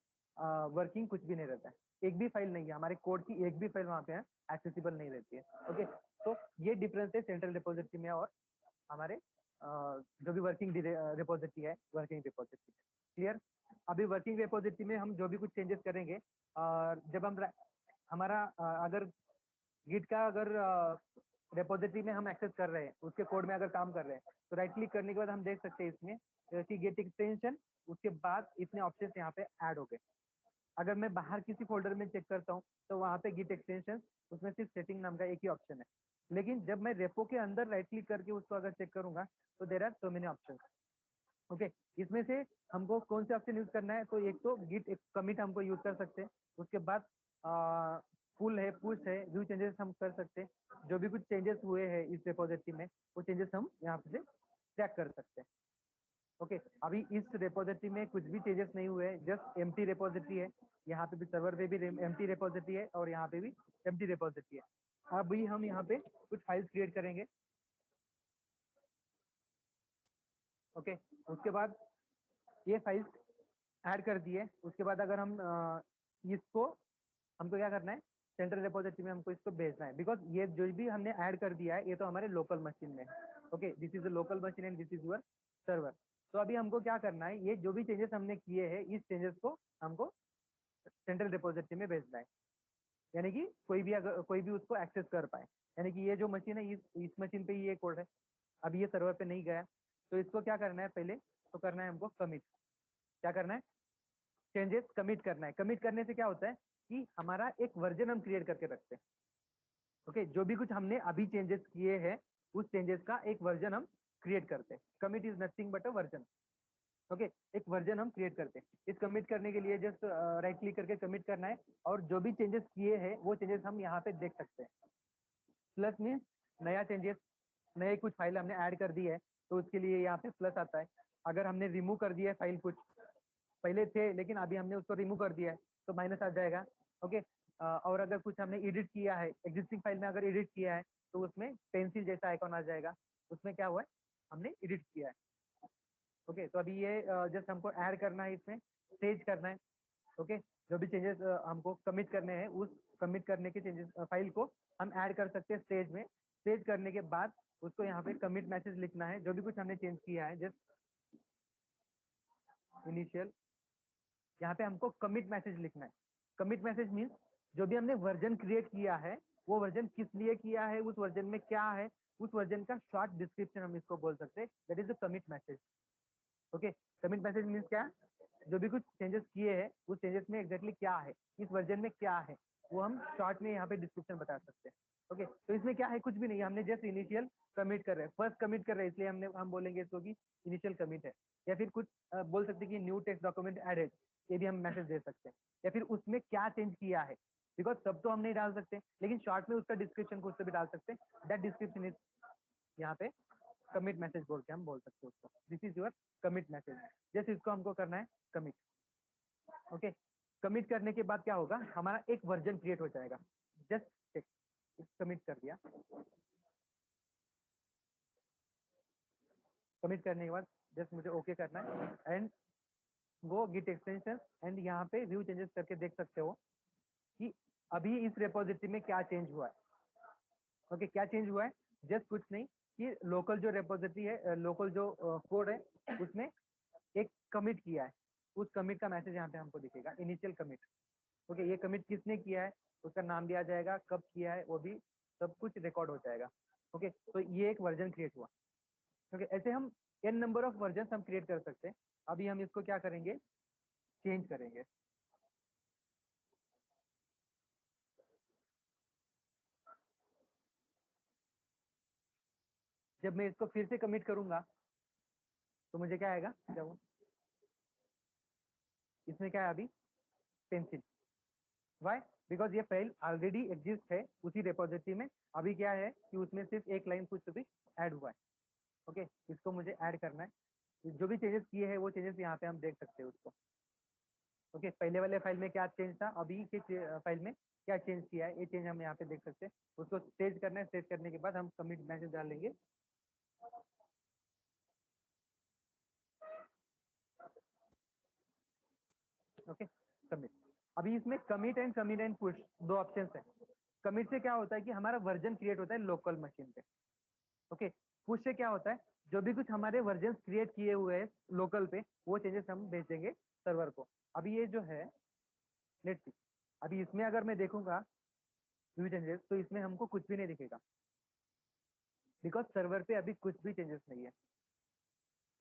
Speaker 2: वर्किंग कुछ भी नहीं रहता है, एक भी फाइल नहीं है, हमारे कोड की एक भी फाइल वहाँ पे एक्सेसिबल नहीं रहती है। ओके, तो ये डिफरेंस है सेंट्रल रिपोजिटरी में और हमारे जो भी वर्किंग रिपोजिटरी है, वर्किंग रिपोजिटरी। क्लियर? अभी वर्किंग रिपोजिटरी में हम जो भी कुछ चेंजेस करेंगे, जब हम हमारा अगर गिट का अगर रिपोजिटरी में हम एक्सेस कर रहे हैं, उसके कोड में अगर काम कर रहे हैं, तो राइट क्लिक करने के बाद हम देख सकते हैं इसमें कि गेट एक्सटेंशन, उसके बाद इतने ऑप्शन यहाँ पे ऐड हो गए। अगर मैं बाहर किसी फोल्डर में चेक करता हूँ तो वहाँ पे गिट एक्सटेंशन, उसमें सिर्फ सेटिंग नाम का एक ही ऑप्शन है। लेकिन जब मैं रेपो के अंदर राइट क्लिक करके उसको अगर चेक करूंगा तो there are so many option. Okay, इसमें से हमको कौन से ऑप्शन यूज करना है? तो एक तो गिट कमिट हमको यूज कर सकते हैं, उसके बाद पुल है, पुश है, व्यू चेंजेस हम कर सकते हैं। जो भी कुछ चेंजेस हुए हैं इस रिपोजिटरी में वो चेंजेस हम यहाँ से ट्रैक कर सकते हैं। ओके, अभी इस रिपोजिटरी में कुछ भी चेंजेस नहीं हुए हैं, जस्ट एम्प्टी रिपोजिटरी है। यहाँ पे भी सर्वर पे भी एम्प्टी रिपोजिटरी है और यहाँ पे भी एम्प्टी रिपोजिटरी है। अभी हम यहाँ पे कुछ फाइल्स क्रिएट करेंगे। ओके, उसके बाद ये फाइल्स ऐड कर दिए, उसके बाद अगर हम इसको हमको क्या करना है, सेंट्रल रिपोजिटरी में हमको इसको भेजना है। बिकॉज ये जो भी हमने ऐड कर दिया है ये तो हमारे लोकल मशीन में है। Okay, this is a local machine and this is your server. तो अभी हमको क्या करना है, ये जो भी चेंजेस हमने किए हैं इस चेंजेस को हमको सेंट्रल रिपोजिटरी में भेजना है, यानी कि कोई भी उसको एक्सेस कर पाए। यानी कि ये जो मशीन है इस मशीन पे ही ये कोड है, अभी ये सर्वर पे नहीं गया, तो इसको क्या करना है, पहले तो करना है हमको कमिट। क्या करना है? चेंजेस कमिट करना है। कमिट करने से क्या होता है कि हमारा एक वर्जन हम क्रिएट करके रखते हैं। ओके, जो भी कुछ हमने अभी चेंजेस किए हैं उस चेंजेस का एक वर्जन हम क्रिएट करते हैं। Commit is nothing but a version. Okay, एक वर्जन हम क्रिएट करते हैं। इस कमिट करने के लिए जस्ट राइट क्लिक करके कमिट करना है और जो भी चेंजेस किए हैं वो चेंजेस हम यहाँ पे देख सकते हैं। प्लस मीन्स नया चेंजेस, नए कुछ फाइल हमने ऐड कर दी है तो उसके लिए यहाँ पे प्लस आता है। अगर हमने रिमूव कर दिया है फाइल, कुछ पहले थे लेकिन अभी हमने उसको रिमूव कर दिया है तो माइनस आ जाएगा। ओके, और अगर कुछ हमने एडिट किया है एग्जिस्टिंग फाइल में, अगर एडिट किया है तो उसमें पेंसिल जैसा आइकॉन आ जाएगा, उसमें क्या हुआ है, हमने एडिट किया है। ओके, तो अभी ये जस्ट हमको ऐड करना है, इसमें सेव करना है। ओके, जो भी चेंजेस हमको कमिट करने हैं उस कमिट करने के चेंजेस फाइल को हम ऐड कर सकते हैं स्टेज में। सेव करने के बाद उसको यहाँ पे कमिट मैसेज लिखना है, जो भी कुछ हमने चेंज किया है जस्ट इनिशियल, यहाँ पे हमको कमिट मैसेज लिखना है। कमिट मैसेज मीन्स जो भी हमने वर्जन क्रिएट किया है वो वर्जन किस लिए किया है, उस वर्जन में क्या है, उस वर्जन का शॉर्ट डिस्क्रिप्शन हम इसको बोल सकते हैं, that is the commit message. Okay, commit message means क्या, जो भी कुछ चेंजेस किए हैं उस चेंजेस में एग्जैक्टली क्या है, इस वर्जन में क्या है, वो हम शॉर्ट में यहाँ पे डिस्क्रिप्शन बता सकते हैं। ओके, तो इसमें क्या है, कुछ भी नहीं, हमने जस्ट इनिशियल कमिट कर रहे हैं, फर्स्ट कमिट कर रहे हैं, इसलिए हम बोलेंगे इसको कि इनिशियल कमिट है। या फिर कुछ बोल सकते हैं कि न्यू टेक्स्ट डॉक्यूमेंट एडेड, ये भी हम मैसेज दे सकते हैं। या फिर उसमें क्या चेंज किया है, बिकॉज सब तो हम नहीं डाल सकते लेकिन शॉर्ट में उसका डिस्क्रिप्शन कुछ तो भी डाल सकते हैं। दैट डिस्क्रिप्शन इज यहाँ पे कमिट मैसेज बोल के हम बोल सकते हैं उसको, this is your commit message. जैसे इसको हमको करना है कमिट। ओके, कमिट करने के बाद क्या होगा, हमारा एक वर्जन क्रिएट हो जाएगा। जस्ट चेक, कमिट कर दिया, कमिट करने के बाद जस्ट मुझे ओके करना है एंड वो गिट एक्सटेंशन एंड यहाँ पे व्यू चेंजेस करके देख सकते हो कि अभी इस रिपोजिटरी में क्या चेंज हुआ है। ओके, क्या चेंज हुआ है, जस्ट कुछ नहीं कि लोकल जो रिपोजिटरी है, लोकल जो कोड है उसमें एक कमिट किया है, उस कमिट का मैसेज यहाँ पे हमको दिखेगा, इनिशियल कमिट। ओके, ये कमिट किसने किया है उसका नाम दिया जाएगा, कब किया है वो भी सब कुछ रिकॉर्ड हो जाएगा। ओके, तो ये एक वर्जन क्रिएट हुआ। ओके, ऐसे हम n नंबर ऑफ वर्जन हम क्रिएट कर सकते हैं। अभी हम इसको क्या करेंगे, चेंज करेंगे। जब मैं इसको फिर से कमिट करूंगा तो मुझे क्या आएगा, जब इसमें क्या है अभी पेंसिल, वाई, बिकॉज ये फाइल ऑलरेडी एग्जिस्ट है उसी रिपोजिटरी में। अभी क्या है कि उसमें सिर्फ एक लाइन कुछ भी ऐड हुआ है। ओके, इसको मुझे ऐड करना है, जो भी चेंजेस किए हैं वो चेंजेस यहाँ पे हम देख सकते हैं उसको। ओके, पहले वाले फाइल में क्या चेंज था, अभी के फाइल में क्या चेंज किया है, ये चेंज हम यहाँ पे देख सकते हैं। उसको सेव करना है, सेव करने के बाद हम कमिट मैसेज डालेंगे। Okay, commit. अभी इसमें कमिट एंड पुश दो ऑप्शंस है। कमिट से क्या होता है कि हमारा वर्जन क्रिएट होता है लोकल मशीन पे। ओके, पुश से क्या होता है, जो भी कुछ हमारे वर्जन क्रिएट किए हुए हैं लोकल पे, वो चेंजेस हम भेजेंगे सर्वर को। अभी ये जो है, लेट्स सी, अभी इसमें अगर मैं देखूंगा व्यू चेंजेस, तो इसमें हमको कुछ भी नहीं दिखेगा, बिकॉज सर्वर पे अभी कुछ भी चेंजेस नहीं है।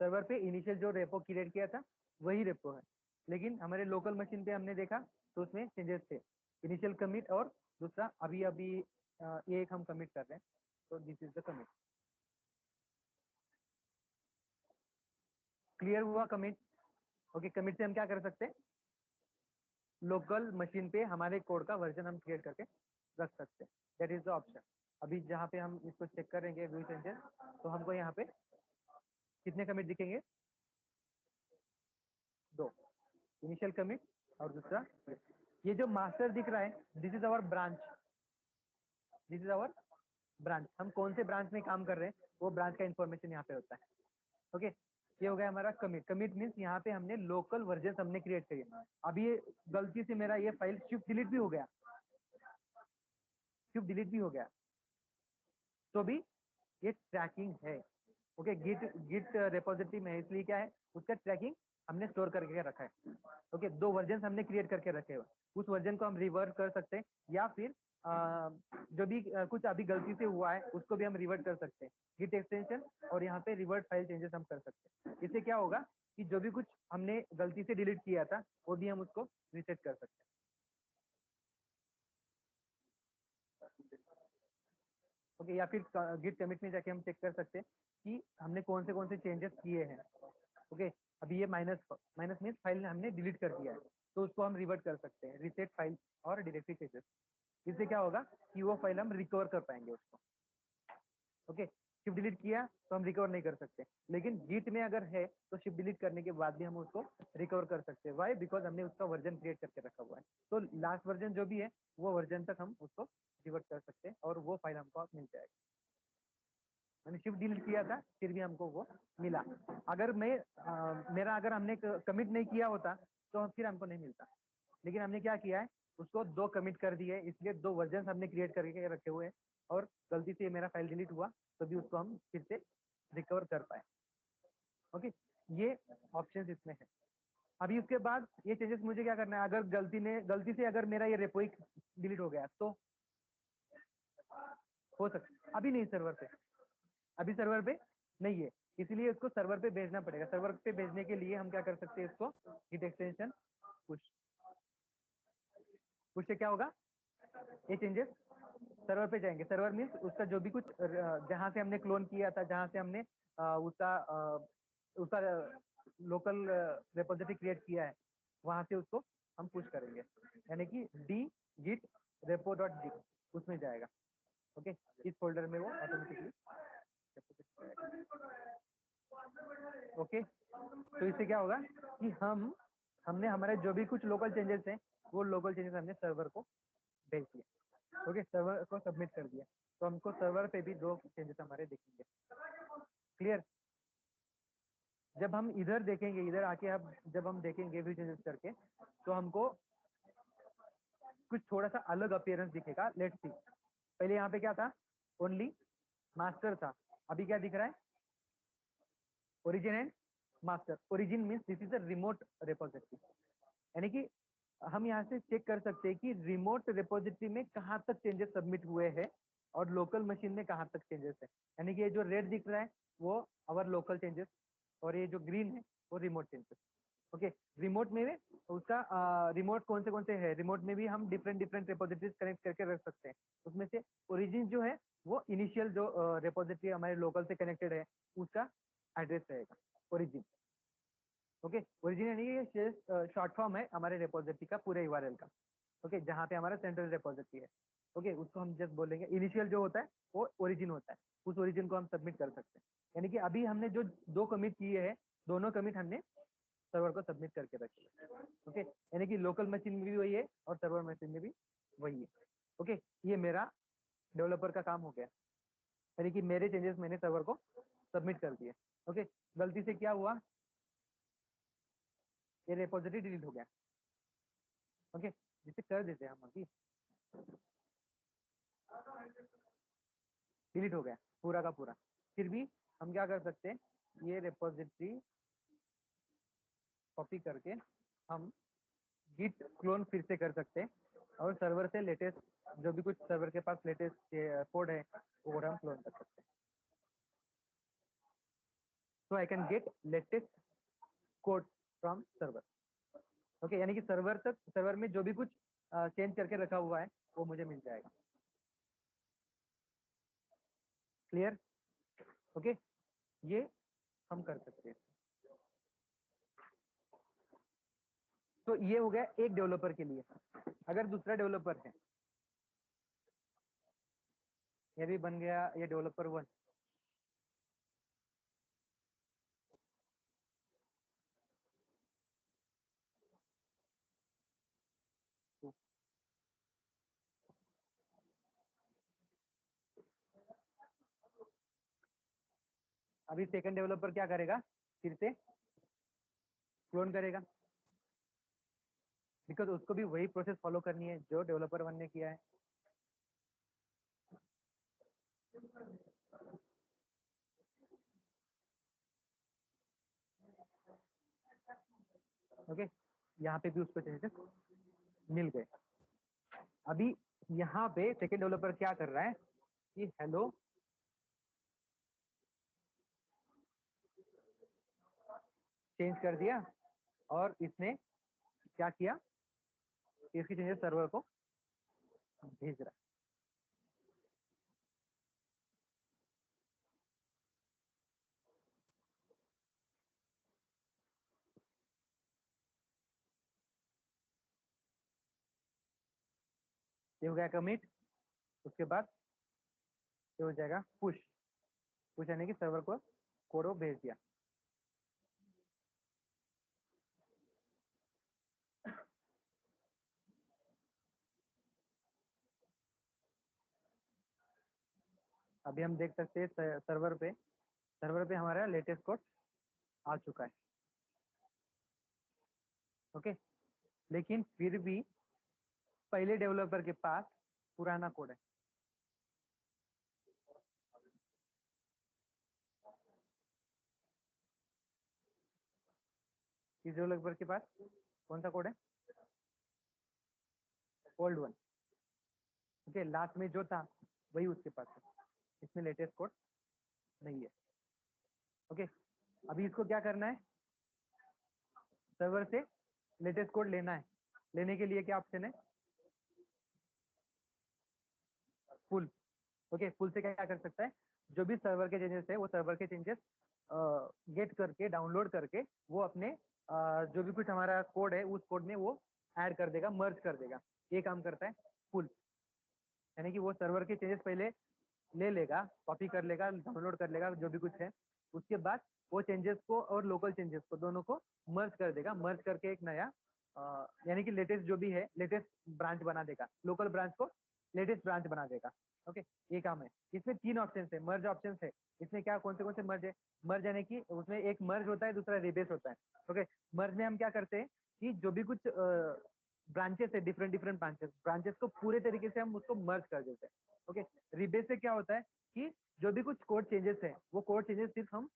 Speaker 2: सर्वर पे इनिशियल जो रेपो क्रिएट किया था वही रेपो है, लेकिन हमारे लोकल मशीन पे हमने देखा तो उसमें चेंजेस थे, इनिशियल कमिट और दूसरा अभी अभी ये एक हम कमिट कर रहे हैं, तो this is the commit. Clear हुआ कमिट? ओके, कमिट से हम क्या कर सकते हैं, लोकल मशीन पे हमारे कोड का वर्जन हम क्रिएट करके रख सकते हैं। That is the option. अभी जहाँ पे हम इसको चेक करेंगे व्यू चेंजेस, तो हमको यहाँ पे कितने कमिट दिखेंगे, दो, इनिशियल कमिट और दूसरा ये जो मास्टर दिख रहा है, this is our branch, this is our branch. हम कौन से ब्रांच में काम कर रहे हैं वो ब्रांच का इंफॉर्मेशन यहाँ पे होता है। ओके, ये हो गया हमारा कमिट। कमिट मीन्स यहाँ पे हमने लोकल वर्जन हमने क्रिएट करी। अभी ये गलती से मेरा ये फाइल शिफ्ट डिलीट भी हो गया, शिफ्ट डिलीट भी हो गया, तो भी ये ट्रैकिंग है। ओके, गिट गिट रेपोजिटरी में है, इसलिए क्या है, उसका ट्रैकिंग हमने स्टोर करके रखा है। ओके, दो वर्जन हमने क्रिएट करके रखे हुए, उस वर्जन को हम रिवर्ट कर सकते हैं, या फिर जो भी कुछ अभी गलती से हुआ है उसको भी हम रिवर्ट कर सकते हैं, गिट एक्सटेंशन और यहाँ पे रिवर्ट फाइल चेंजेस हम कर सकते हैं। इससे क्या होगा कि जो भी कुछ हमने गलती से डिलीट किया था वो भी हम उसको रीसेट कर सकते हैं। ओके, या फिर गिट कमिट में जाके हम चेक कर सकते हैं कि हमने कौन से चेंजेस किए हैं। ओके, अभी ये माइनस माइनस मीन्स फाइल हमने डिलीट कर दिया है, तो उसको हम रिवर्ट कर सकते हैं, रीसेट फाइल और डायरेक्टरी चेंजेस। इससे क्या होगा कि वो फाइल हम रिकवर कर पाएंगे उसको। ओके, शिफ्ट डिलीट किया तो हम रिकवर नहीं कर सकते, लेकिन गिट में अगर है तो शिफ्ट डिलीट करने के बाद भी हम उसको रिकवर कर सकते हैं। वाई? बिकॉज हमने उसका वर्जन क्रिएट करके रखा हुआ है, तो लास्ट वर्जन जो भी है वो वर्जन तक हम उसको रिवर्ट कर सकते हैं और वो फाइल हमको मिल जाएगा। मैंने शिफ्ट डिलीट किया था फिर भी हमको वो मिला। अगर मेरा अगर हमने कमिट नहीं किया होता तो फिर हमको नहीं मिलता, लेकिन हमने क्या किया है, उसको दो कमिट कर दिए, इसलिए दो वर्जन हमने क्रिएट करके रखे हुए हैं, और गलती से मेरा फाइल डिलीट हुआ तो भी उसको हम फिर से रिकवर कर पाए। ओके, ये ऑप्शन इसमें है। अभी उसके बाद ये चेंजेस मुझे क्या करना है, अगर गलती से अगर मेरा ये रेपो डिलीट हो गया तो हो सकता, अभी नहीं सर्वर पे, अभी सर्वर पे नहीं है, इसीलिए इसको सर्वर पे भेजना पड़ेगा। सर्वर पे भेजने के लिए हम क्या कर सकते हैं, इसको गिट एक्सटेंशन पुश, पुश से क्या होगा, ये चेंजेस सर्वर पे जाएंगे। सर्वर मीन्स उसका जो भी कुछ जहां से हमने क्लोन किया था, जहां से हमने उसका लोकल रेपोजिटरी क्रिएट किया है, वहां से उसको हम पुश करेंगे, यानी कि D Git repo dot D उसमें जाएगा। ओके, इस फोल्डर में वो ऑटोमेटिकली। ओके, तो इससे क्या होगा कि हमने हमारे जो भी कुछ लोकल चेंजेस हैं वो लोकल चेंजेस हमने सर्वर को भेज दिया। ओके, सर्वर को सबमिट कर दिया, तो हमको सर्वर पे भी दो चेंजेस हमारे दिखेंगे। क्लियर? जब हम इधर देखेंगे, इधर आके अब जब हम देखेंगे व्यू चेंजेस करके, तो हमको कुछ थोड़ा सा अलग अपीयरेंस दिखेगा। लेट्स सी, पहले यहाँ पे क्या था, ओनली मास्टर था, अभी क्या दिख रहा है, origin and master. Origin means this is a remote repository, यानी कि हम यहाँ से चेक कर सकते हैं कि रिमोट रेपोजिटरी में कहाँ तक चेंजेस सबमिट हुए हैं और लोकल मशीन में कहाँ तक चेंजेस है। यानी कि ये जो रेड दिख रहा है वो अवर लोकल चेंजेस, और ये जो ग्रीन है वो रिमोट चेंजेस। ओके, रिमोट में भी उसका रिमोट कौन से है, रिमोट में भी हम डिफरेंट रेपोजिटरीज कनेक्ट करके रख सकते हैं। उसमें से ओरिजिन जो है वो इनिशियल जो रेपोजिटरी हमारे लोकल से कनेक्टेड है उसका एड्रेस रहेगा, ओरिजिन। ओके, ओरिजिन यानी ये शॉर्ट फॉर्म है हमारे रेपोजिटरी का पूरे यूआरएल का। ओके, जहाँ पे हमारा सेंट्रल रेपोजिटरी है। ओके, उसको हम जस्ट बोलेंगे, इनिशियल जो होता है वो ओरिजिन होता है, उस ओरिजिन को हम सबमिट कर सकते हैं। यानी कि अभी हमने जो दो कमिट किए हैं, दोनों कमिट हमने सर्वर को सबमिट करके रखेगा। ओके, यानी कि लोकल मशीन में भी वही है और सर्वर मशीन में भी वही है। ओके, ये मेरा डेवलपर का काम हो गया, यानी कि मेरे चेंजेस मैंने सर्वर को सबमिट कर दिए। ओके, गलती से क्या हुआ, ये रिपोजिटरी डिलीट हो गया। ओके, जिसे कर देते हैं हम अभी, डिलीट हो गया पूरा का पूरा। फिर भी हम क्या कर सकते हैं, ये रिपोजिटरी कॉपी करके हम गिट क्लोन फिर से कर सकते हैं और सर्वर से लेटेस्ट जो भी कुछ सर्वर के पास लेटेस्ट कोड है वो हम क्लोन कर सकते हैं। So I can get latest code from server. Okay, यानी कि सर्वर में जो भी कुछ चेंज करके रखा हुआ है वो मुझे मिल जाएगा। क्लियर? ओके, ये हम कर सकते हैं। तो ये हो गया एक डेवलपर के लिए। अगर दूसरा डेवलपर है, ये भी बन गया, ये डेवलपर 1। अभी सेकंड डेवलपर क्या करेगा, फिर से क्लोन करेगा, बिकॉज उसको भी वही प्रोसेस फॉलो करनी है जो डेवलपर 1 ने किया है। ओके, यहाँ पे भी उसको चेंजेस मिल गए। अभी यहाँ पे सेकंड डेवलपर क्या कर रहा है कि हेलो चेंज कर दिया और इसने क्या किया, इसकी चेंजेस सर्वर को भेज रहा है। ये हो गया कमिट। उसके बाद ये हो जाएगा पुश। पुश यानी कि सर्वर को कोड वो भेज दिया। अभी हम देख सकते हैं सर्वर पे हमारा लेटेस्ट कोड आ चुका है। ओके, लेकिन फिर भी पहले डेवलपर के पास पुराना कोड है। इस डेवलपर के पास कौन सा कोड है, ओल्ड वन। ओके, लास्ट में जो था वही उसके पास है, इसमें लेटेस्ट कोड नहीं है। ओके, अभी इसको क्या करना है, सर्वर से लेटेस्ट कोड लेना है। लेने के लिए क्या ऑप्शन है, फुल। ओके, फुल से क्या कर सकता है, जो भी सर्वर के चेंजेस है वो सर्वर के चेंजेस गेट करके डाउनलोड करके वो अपने जो भी कुछ हमारा कोड है उस कोड में वो ऐड कर देगा, मर्ज कर देगा। ये काम करता है फुल, यानी कि वो सर्वर के चेंजेस पहले ले लेगा, कॉपी कर लेगा, डाउनलोड कर लेगा जो भी कुछ है, उसके बाद वो चेंजेस को और लोकल चेंजेस को दोनों को मर्ज कर देगा। मर्ज करके एक नया यानी कि लेटेस्ट जो भी है लेटेस्ट ब्रांच बना देगा, लोकल ब्रांच को लेटेस्ट ब्रांच बना देगा। ओके, ये काम है। इसमें 3 ऑप्शन है, मर्ज ऑप्शन है। इसमें क्या कौन से मर्ज है, मर्ज यानी कि उसमें एक मर्ज होता है, दूसरा रिबेस होता है। ओके, मर्ज में हम क्या करते हैं कि जो भी कुछ ब्रांचेस है, डिफरेंट डिफरेंट ब्रांचेस को पूरे तरीके से हम उसको मर्ज कर देते हैं। ओके, रिबेस से क्या होता है कि जो भी कुछ कोड चेंजेस है वो कोड चेंजेस सिर्फ हम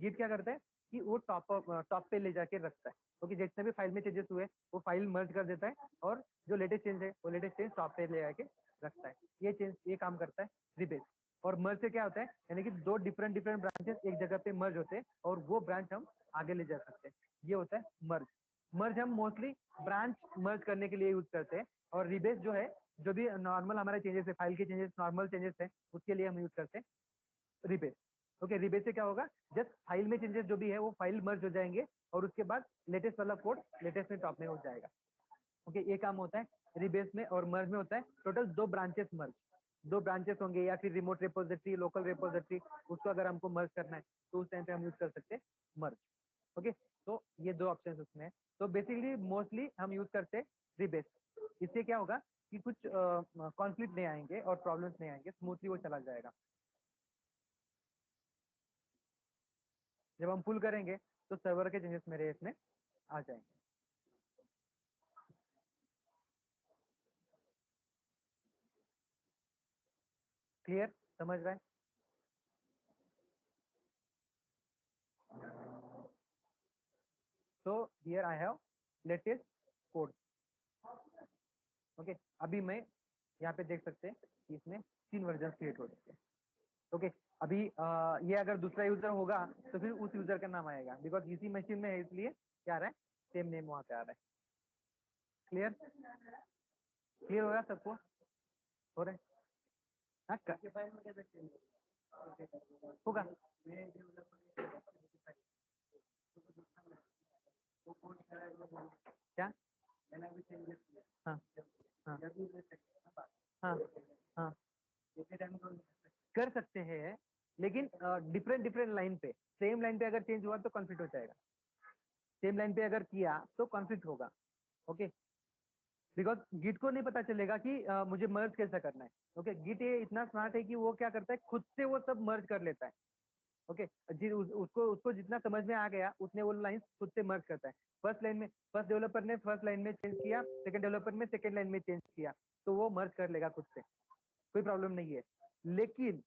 Speaker 2: गिट क्या करता है कि वो टॉप पे ले जाके रखता है। ओके, जितने भी फाइल में चेंजेस हुए वो फाइल मर्ज कर देता है और जो लेटेस्ट चेंज है वो लेटेस्ट चेंज टॉप पे ले जाके रखता है। ये काम करता है रिबेस। और मर्ज से क्या होता है, यानी कि 2 डिफरेंट ब्रांचेस एक जगह पे मर्ज होते हैं और वो ब्रांच हम आगे ले जा सकते हैं। ये होता है मर्ज। मर्ज हम मोस्टली ब्रांच मर्ज करने के लिए यूज करते हैं और रिबेस जो है जो भी नॉर्मल हमारे चेंजेस है, फाइल के चेंजेस, नॉर्मल चेंजेस है, उसके लिए हम यूज करते हैं रिबेस। ओके, रिबेस से क्या होगा, जस्ट फाइल में चेंजेस जो भी है वो फाइल मर्ज हो जाएंगे और उसके बाद लेटेस्ट वाला कोड लेटेस्ट में टॉप में हो जाएगा। ओके, ये काम होता है रिबेस में। और मर्ज में होता है टोटल 2 ब्रांचेस मर्ज, 2 ब्रांचेस होंगे या फिर रिमोट रिपोजिटरी, लोकल रिपोजिटरी, उसको अगर हमको मर्ज करना है तो उस टाइम पे हम यूज कर सकते हैं मर्ज। ओके, तो ये दो ऑप्शन उसमें है। तो बेसिकली मोस्टली हम यूज करते हैं रीबेस। इससे क्या होगा कि कुछ कॉन्फ्लिक्ट नहीं आएंगे और प्रॉब्लम्स नहीं आएंगे, स्मूथली वो चला जाएगा। जब हम पुल करेंगे तो सर्वर के चेंजेस मेरे इसमें आ जाएंगे। क्लियर, समझ रहे हैं? So here I have latest code. Okay, अभी मैं यहाँ पे देख सकते हैं कि इसमें 3 वर्जन क्रिएट हो चुके हैं। ओके, अभी ये अगर दूसरा यूजर होगा तो फिर उस यूजर का नाम आएगा, बिकॉज इसी मशीन में है इसलिए क्या आ रहा है, सेम नेम वहाँ पे आ रहा है। क्लियर, क्लियर हो रहा है सबको? हो रहा है? हाँ, होगा। क्या? हाँ हाँ हाँ हाँ, कर सकते हैं, लेकिन डिफरेंट डिफरेंट लाइन पे। सेम लाइन पे अगर चेंज हुआ तो कॉन्फ्लिक्ट हो जाएगा। सेम लाइन पे अगर किया तो कॉन्फ्लिक्ट होगा। ओके, बिकॉज गिट को नहीं पता चलेगा कि मुझे मर्ज कैसा करना है। ओके, गिट ये इतना स्मार्ट है कि वो क्या करता है, खुद से वो सब मर्ज कर लेता है। ओके, उसको उसको जितना समझ में आ गया उतने वो लाइन खुद से मर्ज करता है। फर्स्ट लाइन में फर्स्ट डेवलपर ने फर्स्ट लाइन में चेंज किया, सेकंड डेवलपर ने सेकंड लाइन में चेंज किया, तो वो मर्ज कर लेगा खुद से, कोई प्रॉब्लम नहीं है। लेकिन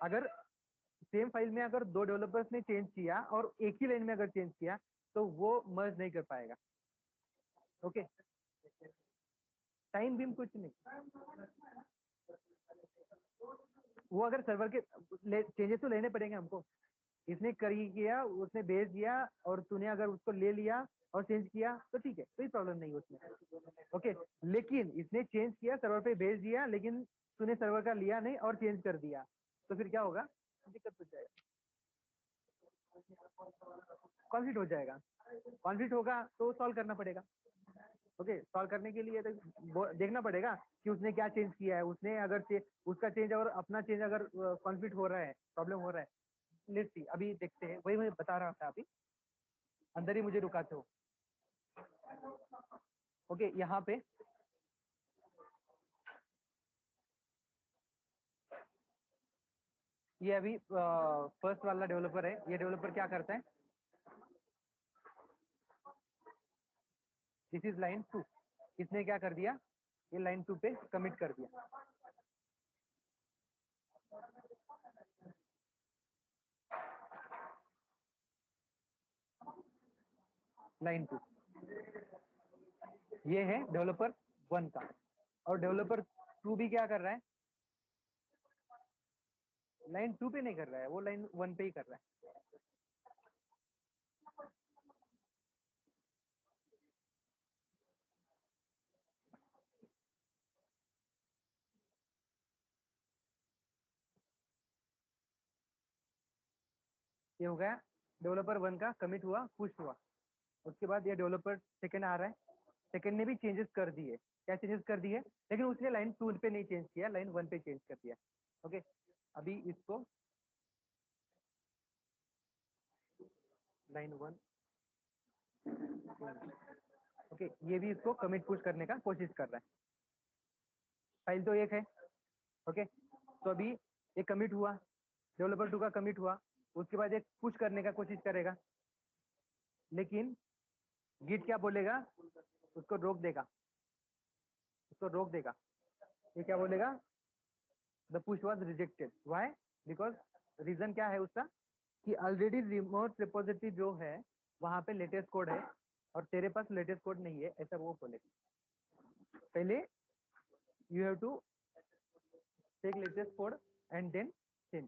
Speaker 2: अगर सेम फाइल में अगर 2 डेवलपर्स ने चेंज किया और एक ही लाइन में अगर चेंज किया तो वो मर्ज नहीं कर पाएगा। ओके, टाइम बीम कुछ नहीं, वो अगर सर्वर के चेंजेस तो लेने पड़ेंगे हमको। इसने करी किया, उसने भेज दिया और तूने अगर उसको ले लिया और चेंज किया तो ठीक है, कोई प्रॉब्लम नहीं है उसमें। ओके, लेकिन इसने चेंज किया, सर्वर पे भेज दिया, लेकिन तूने सर्वर का लिया नहीं और चेंज कर दिया, तो फिर क्या होगा, दिक्कत हो जाएगा, कॉन्फ्लिक्ट हो जाएगा। कॉन्फ्लिक्ट होगा तो सॉल्व करना पड़ेगा। ओके, सॉल्व करने के लिए तो देखना पड़ेगा कि उसने क्या चेंज किया है। उसने अगर उसका चेंज और अपना चेंज अगर कॉन्फ्लिक्ट हो रहा है, प्रॉब्लम हो रहा है, लेट्स सी, अभी देखते हैं। वही मैं बता रहा था, अभी अंदर ही मुझे रुकाते हो। ओके, यहाँ पे ये अभी फर्स्ट वाला डेवलपर है। ये डेवलपर क्या करता है, दिस इज लाइन 2। इसने क्या कर दिया, ये लाइन 2 पे कमिट कर दिया। लाइन 2 ये है डेवलपर 1 का, और डेवलपर 2 भी क्या कर रहा है, लाइन 2 पे नहीं कर रहा है, वो लाइन 1 पे ही कर रहा है। ये हो गया डेवलपर 1 का कमिट हुआ, पुश हुआ। उसके बाद ये डेवलपर सेकंड आ रहा है, सेकंड ने भी चेंजेस कर दिए। क्या चेंजेस कर दिए, लेकिन उसने लाइन 2 पे नहीं चेंज किया, लाइन 1 पे चेंज कर दिया। ओके, अभी इसको लाइन 1, ओके, ये भी इसको कमिट पुश करने का कोशिश कर रहा है। फाइल तो एक है। ओके, तो अभी ये कमिट हुआ, डेवलपर 2 का कमिट हुआ, उसके बाद एक पुश करने का कोशिश करेगा, लेकिन गिट क्या बोलेगा, उसको रोक देगा, उसको रोक देगा। ये क्या बोलेगा, the push was rejected. Why, because reason क्या है उसका, कि ऑलरेडी रिमोट रिपोजिटरी जो है वहां पे लेटेस्ट कोड है और तेरे पास लेटेस्ट कोड नहीं है, ऐसा वो बोलेगा। पहले you have to take latest code and then change.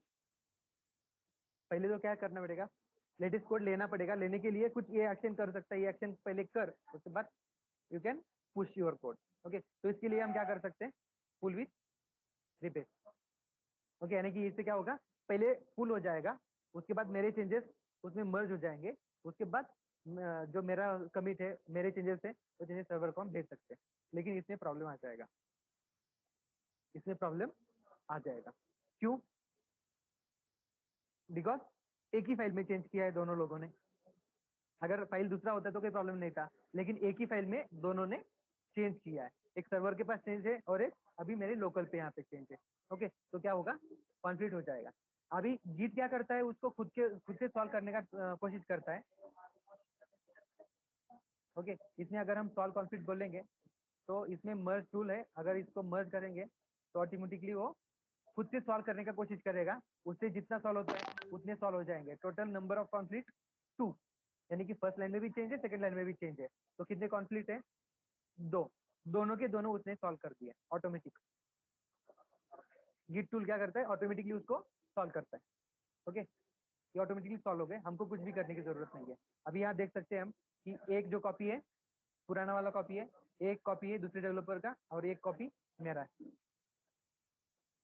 Speaker 2: पहले तो क्या करना पड़ेगा, लेटेस्ट कोड लेना पड़ेगा। लेने के लिए कुछ ये एक्शन कर सकता है, ये एक्शन पहले कर, उसके बाद you can push your code. Okay, तो इसके लिए हम क्या कर सकते हैं, पुल विथ रिपेस। ओके, यानी कि इससे क्या होगा, पहले पुल हो जाएगा, उसके बाद मेरे चेंजेस उसमें मर्ज हो जाएंगे, उसके बाद जो मेरा कमिट है, मेरे चेंजेस है, वो चेंजेस सर्वर को हम भेज सकते हैं। लेकिन इसमें प्रॉब्लम आ जाएगा, इसमें प्रॉब्लम आ जाएगा। क्यों, बिकॉज एक ही फाइल में चेंज किया है दोनों लोगों ने। अगर फाइल दूसरा होता तो कोई प्रॉब्लम नहीं था, लेकिन एक ही फाइल में दोनों ने चेंज किया है, एक सर्वर के पास चेंज है और एक अभी मेरे लोकल पे यहाँ पे चेंज है। ओके, तो क्या होगा, कॉन्फ्लिक्ट हो जाएगा। अभी जीत क्या करता है, उसको खुद से सॉल्व करने का कोशिश करता है। ओके, इसमें अगर हम सॉल्व कॉन्फ्लिक्ट बोलेंगे तो इसमें मर्ज टूल है, अगर इसको मर्ज करेंगे तो ऑटोमेटिकली वो खुद से सॉल्व करने का कोशिश करेगा, उससे जितना सॉल्व होता है उतने सॉल्व हो जाएंगे। टोटल नंबर ऑफ कॉन्फ्लिक्ट 2, यानी कि फर्स्ट लाइन में भी चेंज है, सेकंड लाइन में भी चेंज है, तो कितने कॉन्फ्लिक्ट है, 2, दोनों के दोनों उसने सॉल्व कर दिया ऑटोमेटिक। गिट टूल क्या करता है, ऑटोमेटिकली उसको सॉल्व करता है। ओके, ये ऑटोमेटिकली सॉल्व हो गए, हमको कुछ भी करने की जरूरत नहीं है। अभी यहाँ देख सकते हैं हम कि एक जो कॉपी है पुराना वाला कॉपी है, एक कॉपी है दूसरे डेवलपर का और एक कॉपी मेरा है।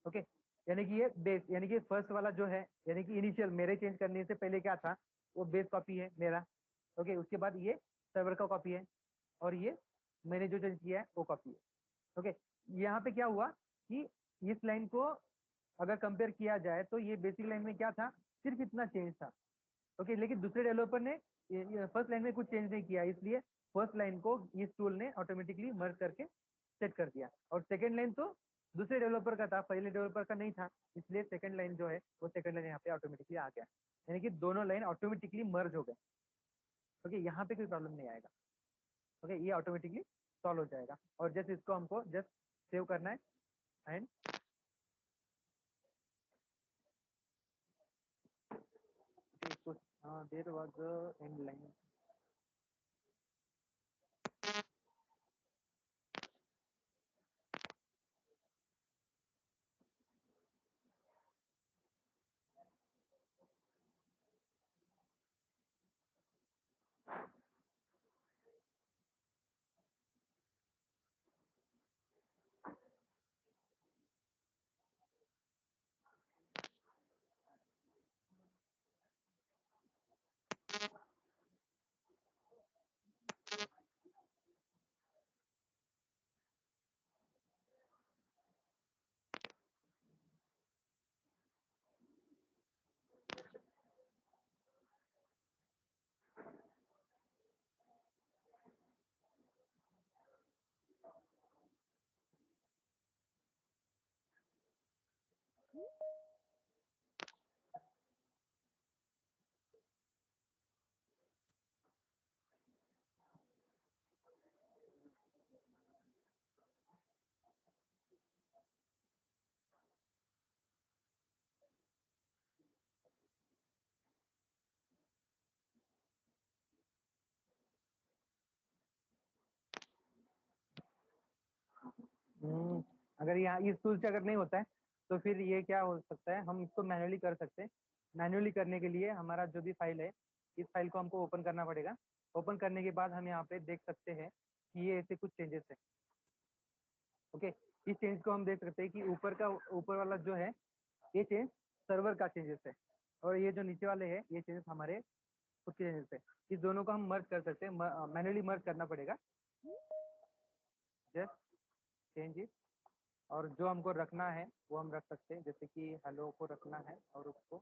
Speaker 2: ओके, यानी कि ये बेस, यानी कि फर्स्ट वाला जो है, यानी कि इनिशियल मेरे चेंज करने से पहले क्या था, वो बेस कॉपी है मेरा। ओके, उसके बाद ये सर्वर का कॉपी है और ये मैंने जो चेंज किया है वो कॉपी है। ओके, यहाँ पे क्या हुआ कि इस लाइन को अगर कंपेयर किया जाए तो ये बेसिक लाइन में क्या था, सिर्फ इतना चेंज था। ओके, लेकिन दूसरे डेवलपर ने फर्स्ट लाइन में कुछ चेंज नहीं किया, इसलिए फर्स्ट लाइन को इस टूल ने ऑटोमेटिकली मर्ज करके सेट कर दिया। और सेकंड लाइन तो दूसरे डेवलपर का था, पहले डेवलपर का नहीं था, इसलिए सेकंड लाइन जो है वो सेकंड लाइन यहाँ पे ऑटोमेटिकली आ गया, यानी कि दोनों लाइन ऑटोमेटिकली मर्ज हो गए। ओके, यहाँ पे कोई प्रॉब्लम नहीं आएगा। ओके, ये ऑटोमेटिकली सॉल्व हो जाएगा। और जस्ट इसको हमको जस्ट सेव करना है एंड इसको देयर वाज एंड लाइन। अगर यहाँ इस टूल से अगर नहीं होता है तो फिर ये क्या हो सकता है, हम इसको मैन्युअली कर सकते हैं। मैन्युअली करने के लिए हमारा जो भी फाइल है, इस फाइल को हमको ओपन करना पड़ेगा। ओपन करने के बाद हम यहाँ पे देख सकते हैं कि ये ऐसे कुछ चेंजेस है। ओके, इस चेंज को हम देख सकते हैं कि ऊपर वाला जो है ये चेंज सर्वर का चेंजेस है, और ये जो नीचे वाले है ये चेंजेस हमारे खुद के चेंजेस है। इस दोनों को हम मर्ज कर सकते हैं, मैन्युअली मर्ज करना पड़ेगा। जस्ट चेंज इट, और जो हमको रखना है वो हम रख सकते हैं, जैसे कि हेलो को रखना है और उसको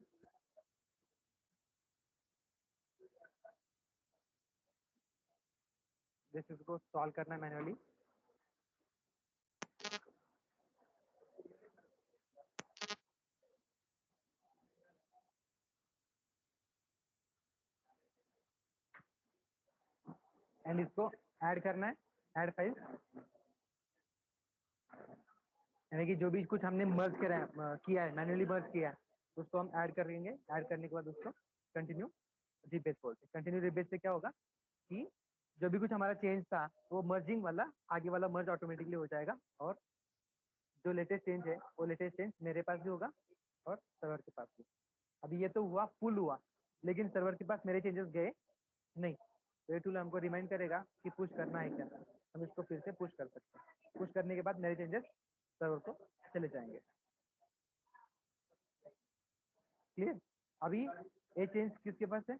Speaker 2: जैसे उसको सॉल्व करना है मैन्युअली। एंड इसको ऐड करना है, ऐड फाइल, यानी कि जो भी कुछ हमने मर्ज किया है मैन्युअली मर्ज किया है उसको हम ऐड करेंगे। ऐड करने के बाद उसको कंटिन्यू रिपेज बोलते हैं। कंटिन्यू रिपेज से क्या होगा कि जो भी कुछ हमारा चेंज था वो मर्जिंग वाला आगे वाला मर्ज ऑटोमेटिकली हो जाएगा, और जो लेटेस्ट चेंज है वो लेटेस्ट चेंज मेरे पास भी होगा और सर्वर के पास भी। अभी ये तो हुआ फुल हुआ, लेकिन सर्वर के पास मेरे चेंजेस गए नहीं, तो ये टूल हमको रिमाइंड करेगा कि पुश करना है क्या। हम इसको फिर से पुश कर सकते हैं, पुश करने के बाद मेरे चेंजेस सर्वर को चले जाएंगे। क्लियर? अभी ये चेंज किसके पास है,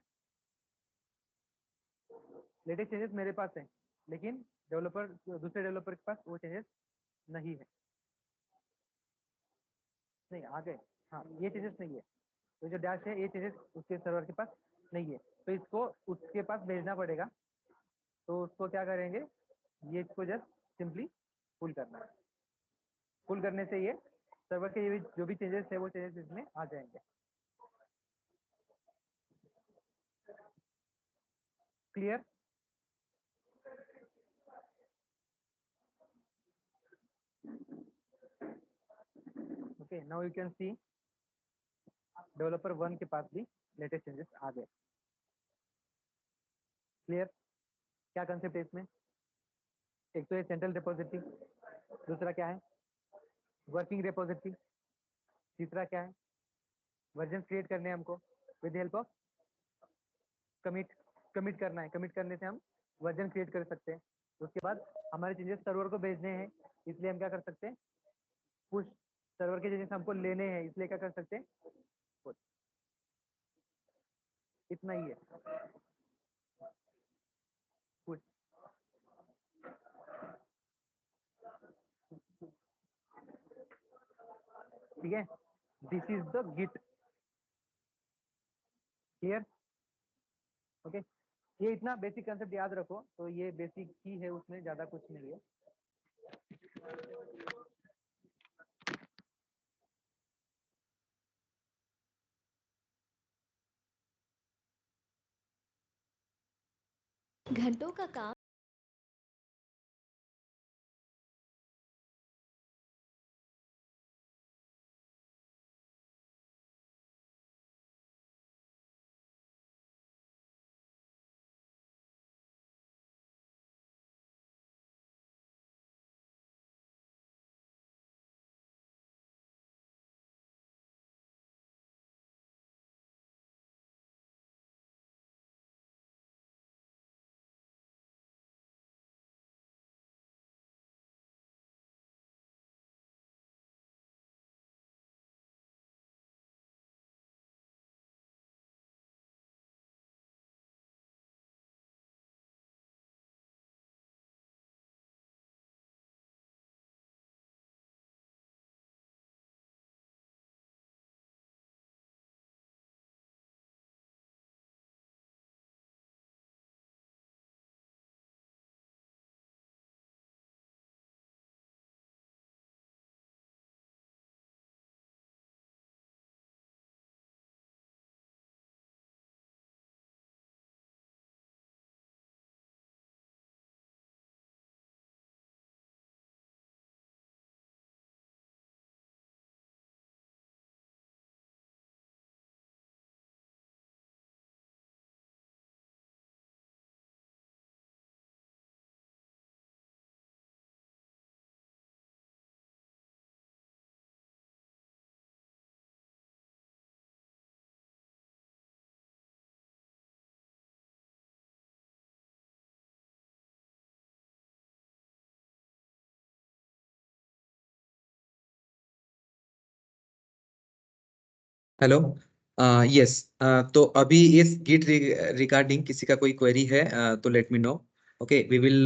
Speaker 2: लेटेस्ट चेंजेस मेरे पास है, लेकिन दूसरे डेवलपर के पास वो चेंजेस नहीं है। नहीं आ गए, हाँ ये चेंजेस नहीं है, तो जो डैश है ये चेंजेस उसके सर्वर के पास नहीं है, तो इसको उसके पास भेजना पड़ेगा। तो उसको क्या करेंगे, ये इसको जस्ट सिंपली पुल करना है। पुल करने से ये सर्वर के जो भी चेंजेस है वो चेंजेस इसमें आ जाएंगे। Clear? Okay, now you can C developer 1 के पास भी लेटेस्ट चेंजेस आ गए। क्लियर? क्या कंसेप्ट है इसमें? एक तो ये सेंट्रल रिपोजिटरी, दूसरा क्या है वर्किंग रिपोजिटरी, तीसरा क्या है वर्जन क्रिएट करने हैं हमको विद हेल्प ऑफ कमिट करना है। कमिट करने से हम वर्जन क्रिएट कर सकते हैं। उसके बाद हमारे चेंजेस सर्वर को भेजने हैं, इसलिए हम क्या कर सकते हैं पुश। सर्वर के चेंजेस हमको लेने हैं, इसलिए क्या कर सकते हैं पुश। इतना ही है पुश। ठीक है, this is the Git. Clear? Okay, ये इतना बेसिक कंसेप्ट याद रखो। तो ये बेसिक ही है, उसमें ज्यादा कुछ नहीं है।
Speaker 5: घंटों का काम
Speaker 1: हेलो। यस। तो अभी इस गिट रिगार्डिंग किसी का कोई क्वेरी है तो let me know. Okay, we will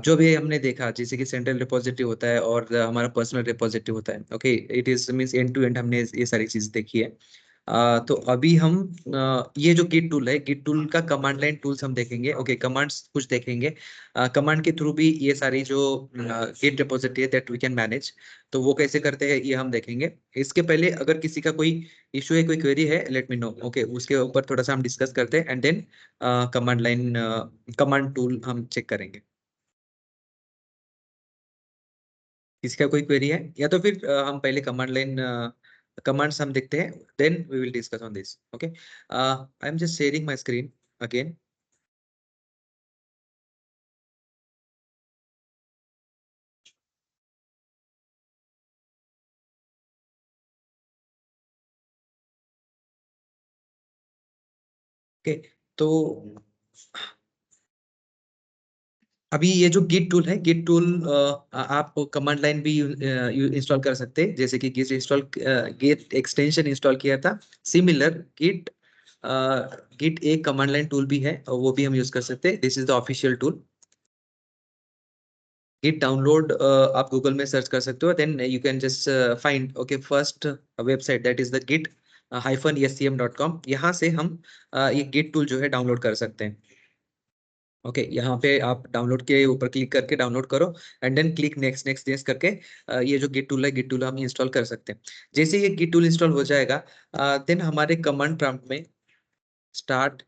Speaker 1: जो भी हमने देखा जैसे कि सेंट्रल रिपोजिटरी होता है और हमारा पर्सनल रिपोजिटरी होता है। Okay, it is means end to end हमने ये सारी चीज देखी है। तो अभी हम ये जो गिट टूल है, गिट टूल का कमांड लाइन टूल्स हम देखेंगे। ओके, कमांड्स कुछ देखेंगे। कमांड के थ्रू भी ये सारी जो गिट रिपोजिटरी है दैट वी कैन मैनेज, तो वो कैसे करते हैं ये हम देखेंगे। इसके पहले अगर किसी का कोई इशू है, कोई क्वेरी है, लेट मी नो। ओके, उसके ऊपर थोड़ा सा हम डिस्कस करते हैं and then command line command tool हम चेक करेंगे। किसी का कोई क्वेरी है या तो फिर हम पहले कमांड लाइन कमांड्स हम देखते हैं, then we will discuss on this. Okay, I am just sharing my screen again. Okay, तो अभी ये जो गिट टूल है, गिट टूल आप कमांड लाइन भी इंस्टॉल कर सकते हैं। जैसे कि गिट एक्सटेंशन इंस्टॉल किया था, सिमिलर गिट एक कमांड लाइन टूल भी है और वो भी हम यूज कर सकते हैं। This is the official tool. Git download आप गूगल में सर्च कर सकते हो, then you can just find okay first website that is the Git scm.com, यहाँ से हम ये गिट टूल जो है डाउनलोड कर सकते हैं। ओके यहाँ पे आप डाउनलोड के ऊपर क्लिक करके डाउनलोड करो and then click next next next करके ये जो गिट टूल है, गिट टूल हम इंस्टॉल कर सकते हैं। जैसे ये गिट टूल इंस्टॉल हो जाएगा देन हमारे कमांड प्रॉम्प्ट में स्टार्ट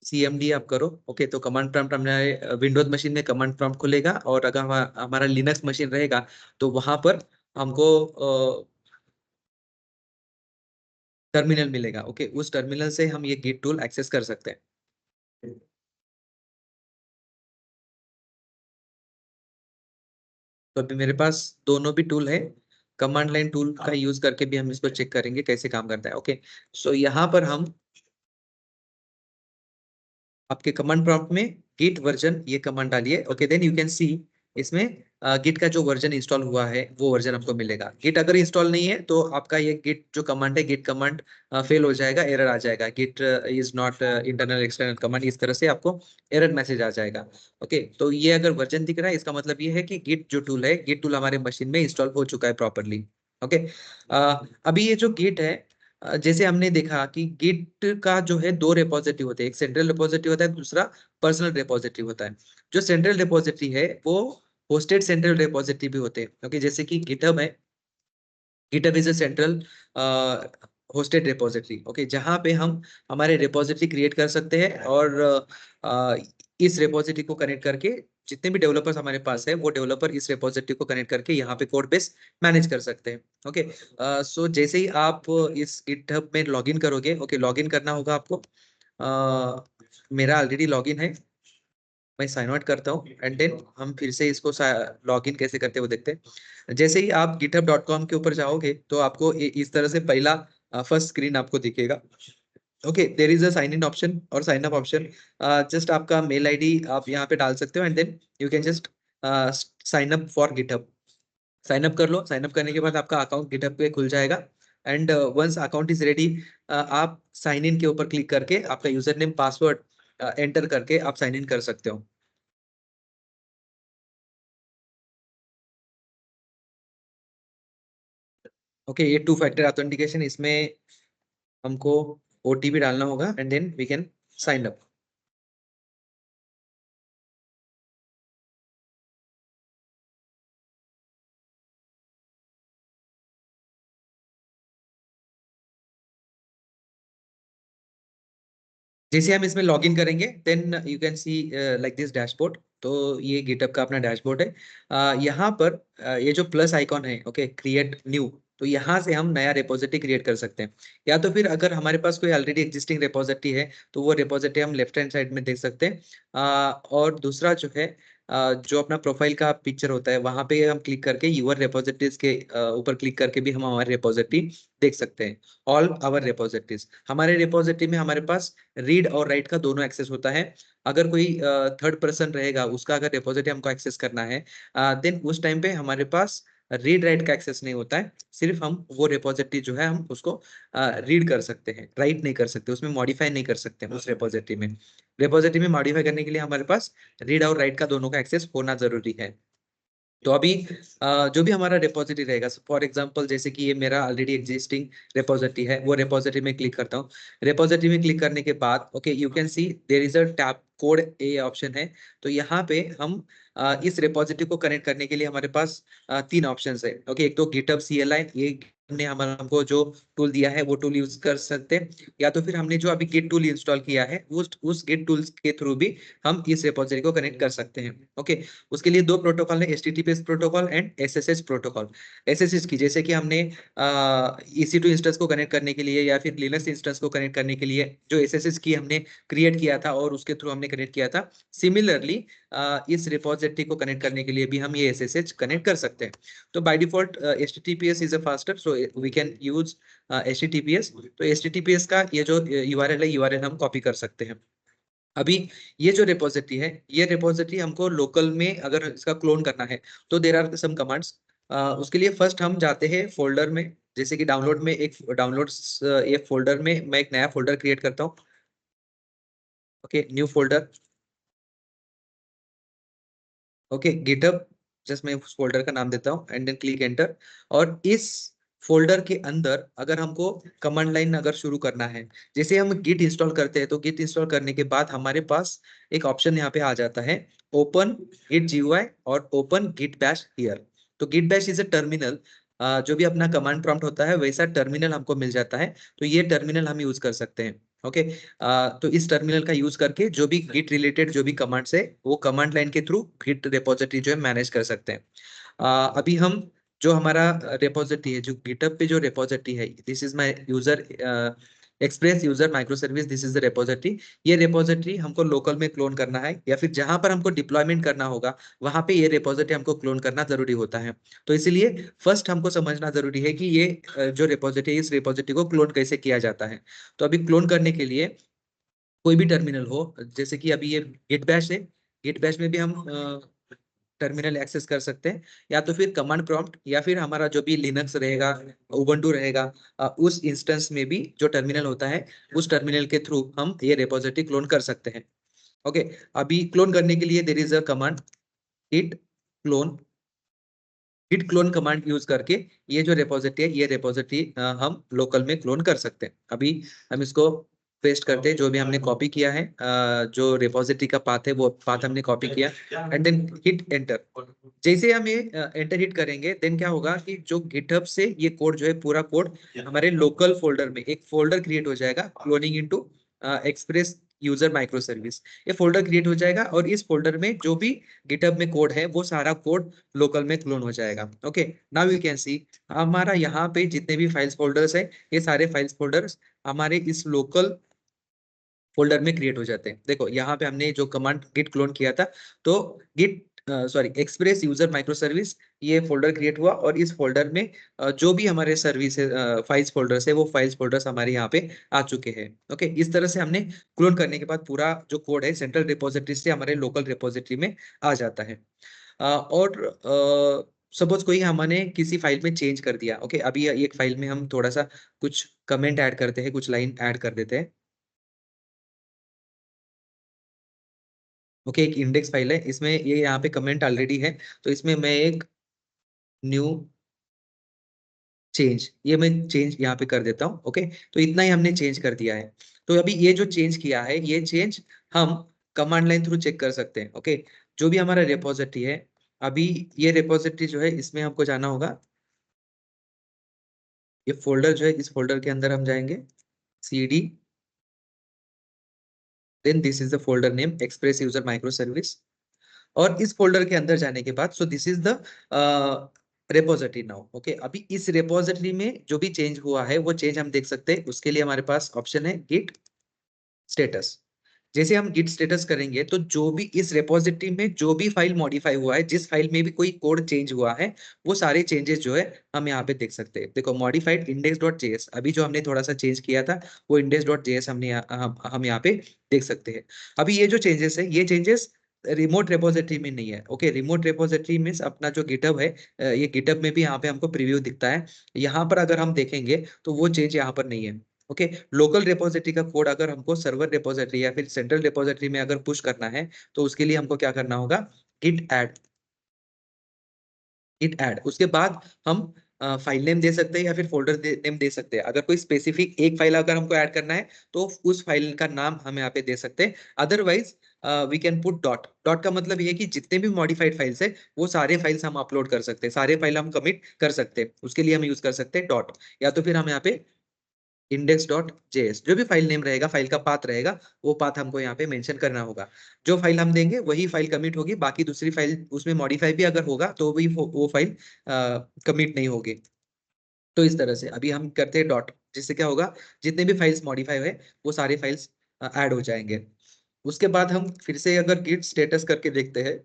Speaker 1: cmd आप करो। ओके तो कमांड प्रॉम्प्ट हमारे विंडोज मशीन में कमांड प्रॉम्प्ट खुलेगा, और अगर हमारा लिनक्स मशीन रहेगा तो वहां पर हमको टर्मिनल मिलेगा। ओके उस टर्मिनल से हम ये गिट टूल एक्सेस कर सकते हैं। तो अभी मेरे पास दोनों भी टूल है, कमांड लाइन टूल का यूज करके भी हम इसको चेक करेंगे कैसे काम करता है। ओके सो यहाँ पर हम आपके कमांड प्रॉम्प्ट में गिट वर्जन ये कमांड डालिए। Okay then you can see इसमें गिट का जो वर्जन इंस्टॉल हुआ है वो वर्जन आपको मिलेगा। गिट अगर इंस्टॉल नहीं है तो आपका ये गिट जो कमांड है, गिट कमांड फेल हो जाएगा, एरर आ जाएगा, Git is not internal external command, इस तरह से आपको एरर मैसेज आ जाएगा। ओके तो ये अगर वर्जन दिख रहा है इसका मतलब ये है कि गिट जो टूल है, गिट टूल हमारे मशीन में इंस्टॉल हो चुका है प्रॉपरली। ओके अभी ये जो गिट है जैसे हमने देखा कि गिट का जो है दो रिपोजिटरी होते हैं, एक सेंट्रल रिपोजिटरी होता है, दूसरा पर्सनल रिपोजिटरी होता है। जो सेंट्रल रिपोजिटरी है वो होस्टेड सेंट्रल रिपोजिटरी भी होते हैं। क्योंकि जैसे कि गिटहब है, GitHub is a central hosted repository. Okay जहाँ पे हम हमारे रिपोजिटरी क्रिएट कर सकते हैं, और इस रिपोजिटरी को कनेक्ट करके जितने भी डेवलपर्स हमारे पास है वो डेवलपर इस रिपोजिटरी को कनेक्ट करके यहाँ पे कोड बेस मैनेज कर सकते हैं। ओके सो जैसे ही आप इस गिटहब में लॉगिन करोगे, ओके लॉगिन करना होगा आपको। मेरा ऑलरेडी लॉगिन है, मैं साइन आउट करता हूँ एंड देन हम फिर से इसको लॉगिन कैसे करते हैं वो देखते हैं। जैसे ही आप github.com के ऊपर जाओगे तो आपको इस तरह से पहला फर्स्ट स्क्रीन आपको दिखेगा। Okay there is a sign in option और साइन अप ऑप्शन। जस्ट आपका मेल आईडी आप यहाँ पे डाल सकते हो and then you can just sign up for GitHub. Sign up कर लो, साइन अप करने के बाद आपका अकाउंट गिटहब पे खुल जाएगा and once account is ready आप साइन इन के ऊपर क्लिक करके आपका यूजर नेम पासवर्ड एंटर करके आप साइन इन कर सकते हो। ओके ये टू फैक्टर ऑथेंटिकेशन, इसमें हमको ओटीपी डालना होगा and then we can sign up. जैसे हम इसमें लॉगिन करेंगे then you can see like this dashboard. तो ये गिटहब का अपना डैशबोर्ड है। यहाँ पर ये जो प्लस आइकॉन है, ओके क्रिएट न्यू, तो यहाँ से हम नया रिपोजिटरी क्रिएट कर सकते हैं। या तो फिर अगर हमारे पास कोई ऑलरेडी एग्जिस्टिंग रिपोजिटरी है तो वो रिपोजिटरी हम लेफ्ट हैंड साइड में देख सकते हैं। और दूसरा जो है जो अपना प्रोफाइल का पिक्चर होता है वहां पे हम क्लिक करके यूर रिपोजिटरीज के ऊपर क्लिक करके भी हम हमारे रिपोजिटरी देख सकते हैं। ऑल आवर रिपोजिटरीज, हमारे रिपोजिटरी में हमारे पास रीड और राइट का दोनों एक्सेस होता है। अगर कोई थर्ड पर्सन रहेगा उसका अगर रिपोजिटरी हमको एक्सेस करना है देन उस टाइम पे हमारे पास रीड राइट का एक्सेस नहीं होता है, सिर्फ हम वो रिपोजिटरी जो है हम उसको रीड कर सकते हैं, राइट नहीं कर सकते, उसमें मॉडिफाई नहीं कर सकते उस रिपोजिटरी में। रिपोजिटरी में मॉडिफाई करने के लिए हमारे पास रीड और राइट का दोनों का एक्सेस होना जरूरी है। तो अभी जो भी हमारा रिपोजिटरी रहेगा, फॉर एग्जांपल जैसे कि ये मेरा ऑलरेडी एग्जिस्टिंग रिपोजिटरी है, वो रिपोजिटरी में क्लिक करता हूँ। रिपोजिटरी में क्लिक करने के बाद okay you can see there is a tab code a option है। तो यहाँ पे हम इस रिपोजिटरी को कनेक्ट करने के लिए हमारे पास तीन ऑप्शन है। ओके एक तो गिटहब CLI, ये हमने हमको जो टूल दिया है वो टूल यूज कर सकते हैं, या तो फिर हमने जो अभी गिट टूल इंस्टॉल किया है उस गिट टूल्स के थ्रू भी हम इस रिपोजिटरी को कनेक्ट कर सकते हैं। ओके उसके लिए दो प्रोटोकॉल है, HTTPS protocol and SSH protocol. SSH की जैसे कि हमने EC2 इंस्टेंस को कनेक्ट करने के लिए या फिर लिनक्स इंस्टेंस को कनेक्ट करने के लिए जो SSH की हमने क्रिएट किया था और उसके थ्रू हमने कनेक्ट किया था, सिमिलरली इस रिपोजिटरी को कनेक्ट करने के लिए भी हम ये SSH कनेक्ट कर सकते हैं। तो by default HTTPS is a faster, so we can use HTTPS। तो HTTPS का ये जो URL है, URL हम कॉपी कर सकते हैं। अभी ये जो रिपोजिटरी है, ये रिपोजिटरी हमको लोकल में अगर इसका क्लोन करना है तो देयर आर सम कमांड्स। उसके लिए फर्स्ट हम जाते हैं फोल्डर में, जैसे कि डाउनलोड में एक डाउनलोड्स एक फोल्डर में मैं एक नया फोल्डर क्रिएट करता हूँ। Okay new folder, okay GitHub, just मैं उस फोल्डर का नाम देता हूँ एंड देन क्लिक एंटर। और इस फोल्डर के अंदर अगर हमको कमांड लाइन अगर शुरू करना है, जैसे हम गिट इंस्टॉल करते हैं तो गिट इंस्टॉल करने के बाद हमारे पास एक ऑप्शन यहाँ पे आ जाता है, ओपन गिट GUI और ओपन गिट बैश हियर। तो Git bash is a terminal, जो भी अपना कमांड प्रॉम्प्ट होता है वैसा टर्मिनल हमको मिल जाता है। तो ये टर्मिनल हम यूज कर सकते हैं। ओके, तो इस टर्मिनल का यूज करके जो भी गिट रिलेटेड जो भी कमांड्स है वो कमांड लाइन के थ्रू गिट रिपोजिटरी जो है मैनेज कर सकते हैं। अभी हम जो हमारा रिपोजिटरी है, जो गिटहब पे जो रिपोजिटरी है, this is my user express user micro service, this is the repository. ये रिपोजिटरी हमको लोकल में क्लोन करना है या फिर जहां पर हमको डिप्लॉयमेंट करना होगा वहां पे ये रिपोजिटरी हमको क्लोन करना जरूरी होता है। तो इसीलिए फर्स्ट हमको समझना जरूरी है कि ये जो रिपोजिटरी है इस रिपोजिटरी को क्लोन कैसे किया जाता है। तो अभी क्लोन करने के लिए कोई भी टर्मिनल हो, जैसे कि अभी ये गिट बैश है, गिट बैश में भी हम टर्मिनल एक्सेस कर सकते हैं, या तो फिर कमांड प्रॉम्प्ट या फिर हमारा जो भी लिनक्स रहेगा, उबंटू रहेगा, उस इंस्टेंस में भी जो टर्मिनल होता है उस टर्मिनल के थ्रू हम ये रिपोजिटरी क्लोन कर सकते हैं। ओके, अभी क्लोन करने के लिए there is a command git clone. git clone command use करके ये जो रिपोजिटरी है ये रिपोजिटरी हम लोकल में क्लोन कर सकते हैं। अभी हम इसको पेस्ट करते हैं, जो भी हमने कॉपी किया है, जो रिपोजिटरी का पाथ है वो पाथ हमने कॉपी किया, एंड देन हिट एंटर। जैसे हम ये एंटर हिट करेंगे देन क्या होगा कि जो गिटहब से ये कोड जो है पूरा कोड हमारे लोकल फोल्डर में एक फोल्डर क्रिएट हो जाएगा, cloning into express user micro service. ये फोल्डर क्रिएट हो जाएगा और इस फोल्डर में जो भी गिटहब में कोड है वो सारा कोड लोकल में क्लोन हो जाएगा। ओके, नाउ यू कैन सी हमारा यहाँ पे जितने भी फाइल्स फोल्डर्स है ये सारे फाइल्स फोल्डर्स हमारे इस लोकल फोल्डर में क्रिएट हो जाते हैं। देखो यहाँ पे हमने जो कमांड गिट क्लोन किया था, तो Git sorry express user micro service ये फोल्डर क्रिएट हुआ और इस फोल्डर में जो भी हमारे सर्विस फाइल्स फोल्डर्स है वो फाइल्स फोल्डर्स हमारे यहाँ पे आ चुके हैं। ओके, इस तरह से हमने क्लोन करने के बाद पूरा जो कोड है सेंट्रल रिपोजिटरी से हमारे लोकल रिपोजिटरी में आ जाता है। और सपोज कोई हमने किसी फाइल में चेंज कर दिया। ओके, अभी एक फाइल में हम थोड़ा सा कुछ कमेंट ऐड करते हैं, कुछ लाइन ऐड कर देते हैं। ओके, एक इंडेक्स फाइल है, इसमें ये यहाँ पे कमेंट ऑलरेडी है, तो इसमें मैं एक न्यू चेंज, ये मैं चेंज यहाँ पे कर देता हूँ। ओके, तो इतना ही हमने चेंज कर दिया है। तो अभी ये जो चेंज किया है ये चेंज हम कमांड लाइन थ्रू चेक कर सकते हैं। ओके, जो भी हमारा रिपोजिटरी है, अभी ये रिपोजिटरी जो है इसमें हमको जाना होगा, ये फोल्डर जो है इस फोल्डर के अंदर हम जाएंगे, cd, then this is the folder name express user micro service. और इस फोल्डर के अंदर जाने के बाद so this is the repository now. Okay, अभी इस रेपोजिटरी में जो भी चेंज हुआ है वो चेंज हम देख सकते हैं। उसके लिए हमारे पास ऑप्शन है गिट स्टेटस। जैसे हम गिट स्टेटस करेंगे तो जो भी इस रेपोजिटरी में जो भी फाइल मॉडिफाई हुआ है, जिस फाइल में भी कोई कोड चेंज हुआ है वो सारे चेंजेस जो है हम यहाँ पे देख सकते हैं। देखो मॉडिफाइड index.js, अभी जो हमने थोड़ा सा चेंज किया था वो index.js हमने हम यहाँ पे देख सकते हैं। अभी ये जो चेंजेस है ये चेंजेस रिमोट रेपोजिटरी में नहीं है। ओके, रिमोट रेपोजिटरी मीन्स अपना जो गिटहब है, ये गिटहब में भी यहाँ पे हमको प्रीव्यू दिखता है। यहाँ पर अगर हम देखेंगे तो वो चेंज यहाँ पर नहीं है। ओके, लोकल रिपोजिटरी का कोड अगर हमको सर्वर रिपोजिटरी या फिर सेंट्रल रिपोजिटरी में अगर पुश करना है तो उसके लिए हमको क्या करना होगा, गिट ऐड, गिट ऐड। उसके बाद हम फाइल नेम दे सकते हैं या फिर फोल्डर नेम दे सकते हैं। अगर कोई स्पेसिफिक एक फाइल अगर हमको ऐड करना है तो उस फाइल का नाम हम यहाँ पे दे सकते हैं। Otherwise we can put dot. Dot का मतलब ये है कि जितने भी मॉडिफाइड फाइल्स है वो सारे फाइल्स हम अपलोड कर सकते हैं, सारे फाइल हम कमिट कर सकते हैं, उसके लिए हम यूज कर सकते हैं डॉट। या तो फिर हम यहाँ पे index.js, जो भी फाइल नेम रहेगा, फाइल का पाथ रहेगा, वो पाथ हमको यहाँ पे मेंशन करना होगा। जो फाइल हम देंगे वही फाइल कमिट होगी, बाकी दूसरी फाइल उसमें मॉडिफाई भी अगर होगा तो भी वो फाइल कमिट नहीं होगी। तो इस तरह से अभी हम करते हैं डॉट, जिससे क्या होगा, जितने भी फाइल्स मॉडिफाई हुए वो सारे फाइल्स ऐड हो जाएंगे। उसके बाद हम फिर से अगर गिट स्टेटस करके देखते हैं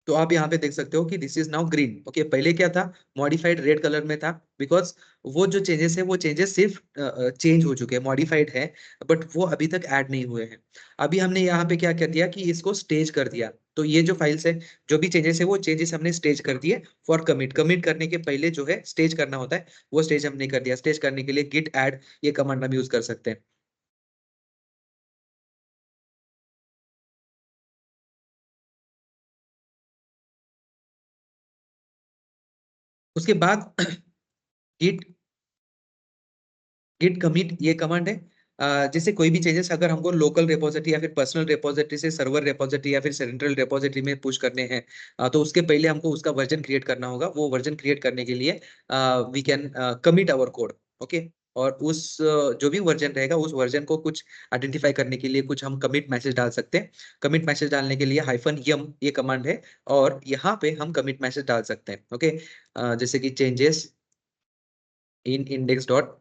Speaker 1: तो आप यहाँ पे देख सकते हो कि this is now green. Okay, पहले क्या था, मॉडिफाइड रेड कलर में था, बिकॉज वो जो चेंजेस है वो चेंजेस सिर्फ चेंज हो चुके हैं, मॉडिफाइड है, बट वो अभी तक ऐड नहीं हुए हैं। अभी हमने यहाँ पे क्या कर दिया कि इसको स्टेज कर दिया, तो ये जो फाइल्स है, जो भी चेंजेस है वो चेंजेस हमने स्टेज कर दिए फॉर कमिट। कमिट करने के पहले जो है स्टेज करना होता है, वो स्टेज हमने कर दिया। स्टेज करने के लिए गिट ऐड ये कमांड हम यूज कर सकते हैं। उसके बाद git git commit ये कमांड है। जैसे कोई भी चेंजेस अगर हमको लोकल रिपोजिटरी या फिर पर्सनल रिपोजिटरी से सर्वर रिपोजिटरी या फिर सेंट्रल रिपोजिटरी में पुश करने हैं, तो उसके पहले हमको उसका वर्जन क्रिएट करना होगा। वो वर्जन क्रिएट करने के लिए we can commit our code, okay. और उस जो भी वर्जन रहेगा उस वर्जन को कुछ आइडेंटिफाई करने के लिए कुछ हम कमिट मैसेज डाल सकते हैं। कमिट मैसेज डालने के लिए -yum ये कमांड है, और यहाँ पे हम कमिट मैसेज डाल सकते हैं, ओके। जैसे कि changes in index dot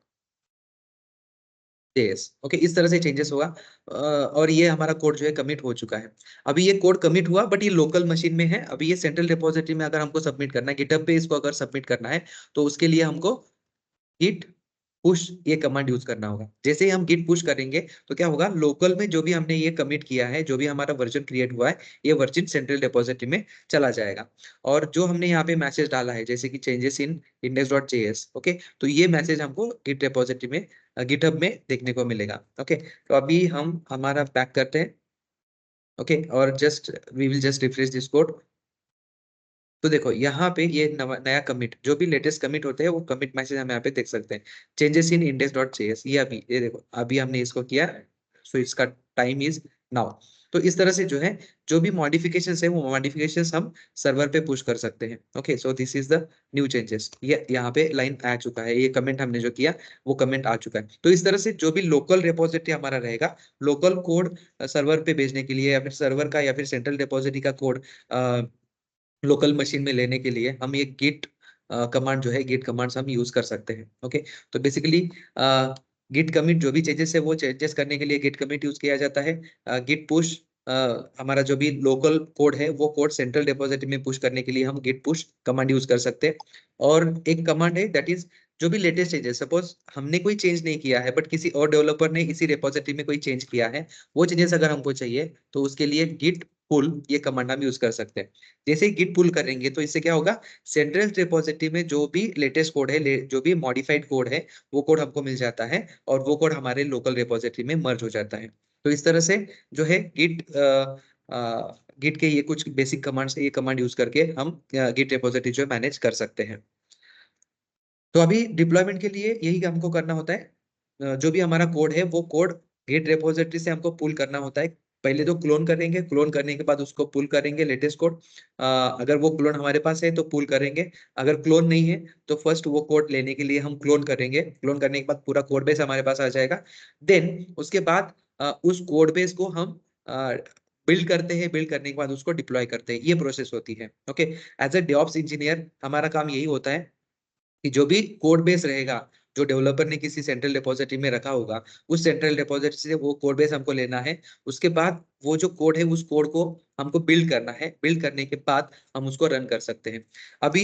Speaker 1: JS, okay. इस तरह से चेंजेस होगा, और ये हमारा कोड जो है कमिट हो चुका है। अभी ये कोड कमिट हुआ, बट ये लोकल मशीन में है। अभी ये सेंट्रल रिपोजिटरी में अगर हमको सबमिट करना है, गिटहब पे इसको अगर सबमिट करना है, तो उसके लिए हमको git पुश ये कमांड यूज करना होगा। जैसे ही हम git पुश करेंगे तो क्या होगा, लोकल में जो भी हमने ये कमिट किया है, जो भी हमारा वर्जन क्रिएट हुआ है, ये वर्जन सेंट्रल डिपॉजिटरी में चला जाएगा। और जो हमने यहाँ पे मैसेज डाला है, जैसे कि चेंजेस इन index.js, ओके, तो ये मैसेज हमको गिट रिपॉजिटरी में गिटहब में देखने को मिलेगा, ओके। तो अभी हम हमारा बैक करते हैं, ओके, और just we will just refresh this code. तो देखो यहाँ पे ये नया कमिट, जो भी लेटेस्ट कमिट होते हैं वो कमिट मैसेज हम यहाँ पे देख सकते हैं। चेंजेस इन index.js, ये अभी ये देखो अभी हमने इसको किया, सो इसका टाइम इज नाउ। तो इस तरह से जो है, जो भी मॉडिफिकेशंस है वो मॉडिफिकेशंस हम सर्वर पे पुश कर सकते हैं, okay. So this is the new changes. ये यहाँ पे लाइन आ चुका है, ये कमेंट हमने जो किया वो कमेंट आ चुका है। तो इस तरह से जो भी लोकल रिपोजिटरी हमारा रहेगा, लोकल कोड सर्वर पे भेजने के लिए, या फिर सर्वर का या फिर सेंट्रल रिपोजिटरी का कोड लोकल मशीन में लेने के लिए हम ये गिट कमांड जो है, गिट कमांड्स हम यूज कर सकते हैं, ओके। तो बेसिकली गिट कमिट जो भी चेंजेस है वो चेंजेस करने के लिए गिट कमिट यूज किया जाता है। गिट पुश हमारा जो भी लोकल कोड है वो कोड सेंट्रल डिपॉजिटरी में पुश करने के लिए हम गिट पुश कमांड यूज कर सकते हैं। और एक कमांड है दैट इज जो भी लेटेस्ट चेंजेस, सपोज हमने कोई चेंज नहीं किया है बट किसी और डेवलपर ने इसी रिपॉजिटरी में कोई चेंज किया है, वो चेंजेस अगर हमको चाहिए तो उसके लिए गिट पुल ये कमांड हम यूज कर सकते हैं। जैसे ही गिट पुल करेंगे तो इससे क्या होगा, सेंट्रल रिपोजिटरी में जो भी लेटेस्ट कोड है, जो भी मॉडिफाइड कोड है, वो कोड हमको मिल जाता है, और वो कोड हमारे लोकल रिपोजिटरी में मर्ज हो जाता है। तो इस तरह से जो है गिट के ये कुछ बेसिक कमांड्स है, ये कमांड यूज करके हम गिट रिपोजिटरी जो है मैनेज कर सकते हैं। तो अभी डिप्लॉयमेंट के लिए यही हमको करना होता है, जो भी हमारा कोड है वो कोड गिट रिपोजिटरी से हमको पुल करना होता है। पहले तो क्लोन करेंगे, क्लोन करने के बाद उसको पुल करेंगे लेटेस्ट कोड। अगर वो क्लोन हमारे पास है तो पुल करेंगे, अगर क्लोन नहीं है तो फर्स्ट वो कोड लेने के लिए हम क्लोन करेंगे। क्लोन करने के बाद पूरा कोड बेस हमारे पास आ जाएगा। देन उसके बाद उस कोड बेस को हम बिल्ड करते हैं, बिल्ड करने के बाद उसको डिप्लॉय करते हैं, ये प्रोसेस होती है, okay. As a DevOps engineer हमारा काम यही होता है कि जो भी कोड बेस रहेगा, जो डेवलपर ने किसी सेंट्रल डिपॉजिटरी में रखा होगा, उस सेंट्रल डिपॉजिटरी से वो कोड बेस हमको लेना है। उसके बाद वो जो कोड है उस कोड को हमको बिल्ड करना है। बिल्ड करने के बाद हम उसको रन कर सकते हैं। अभी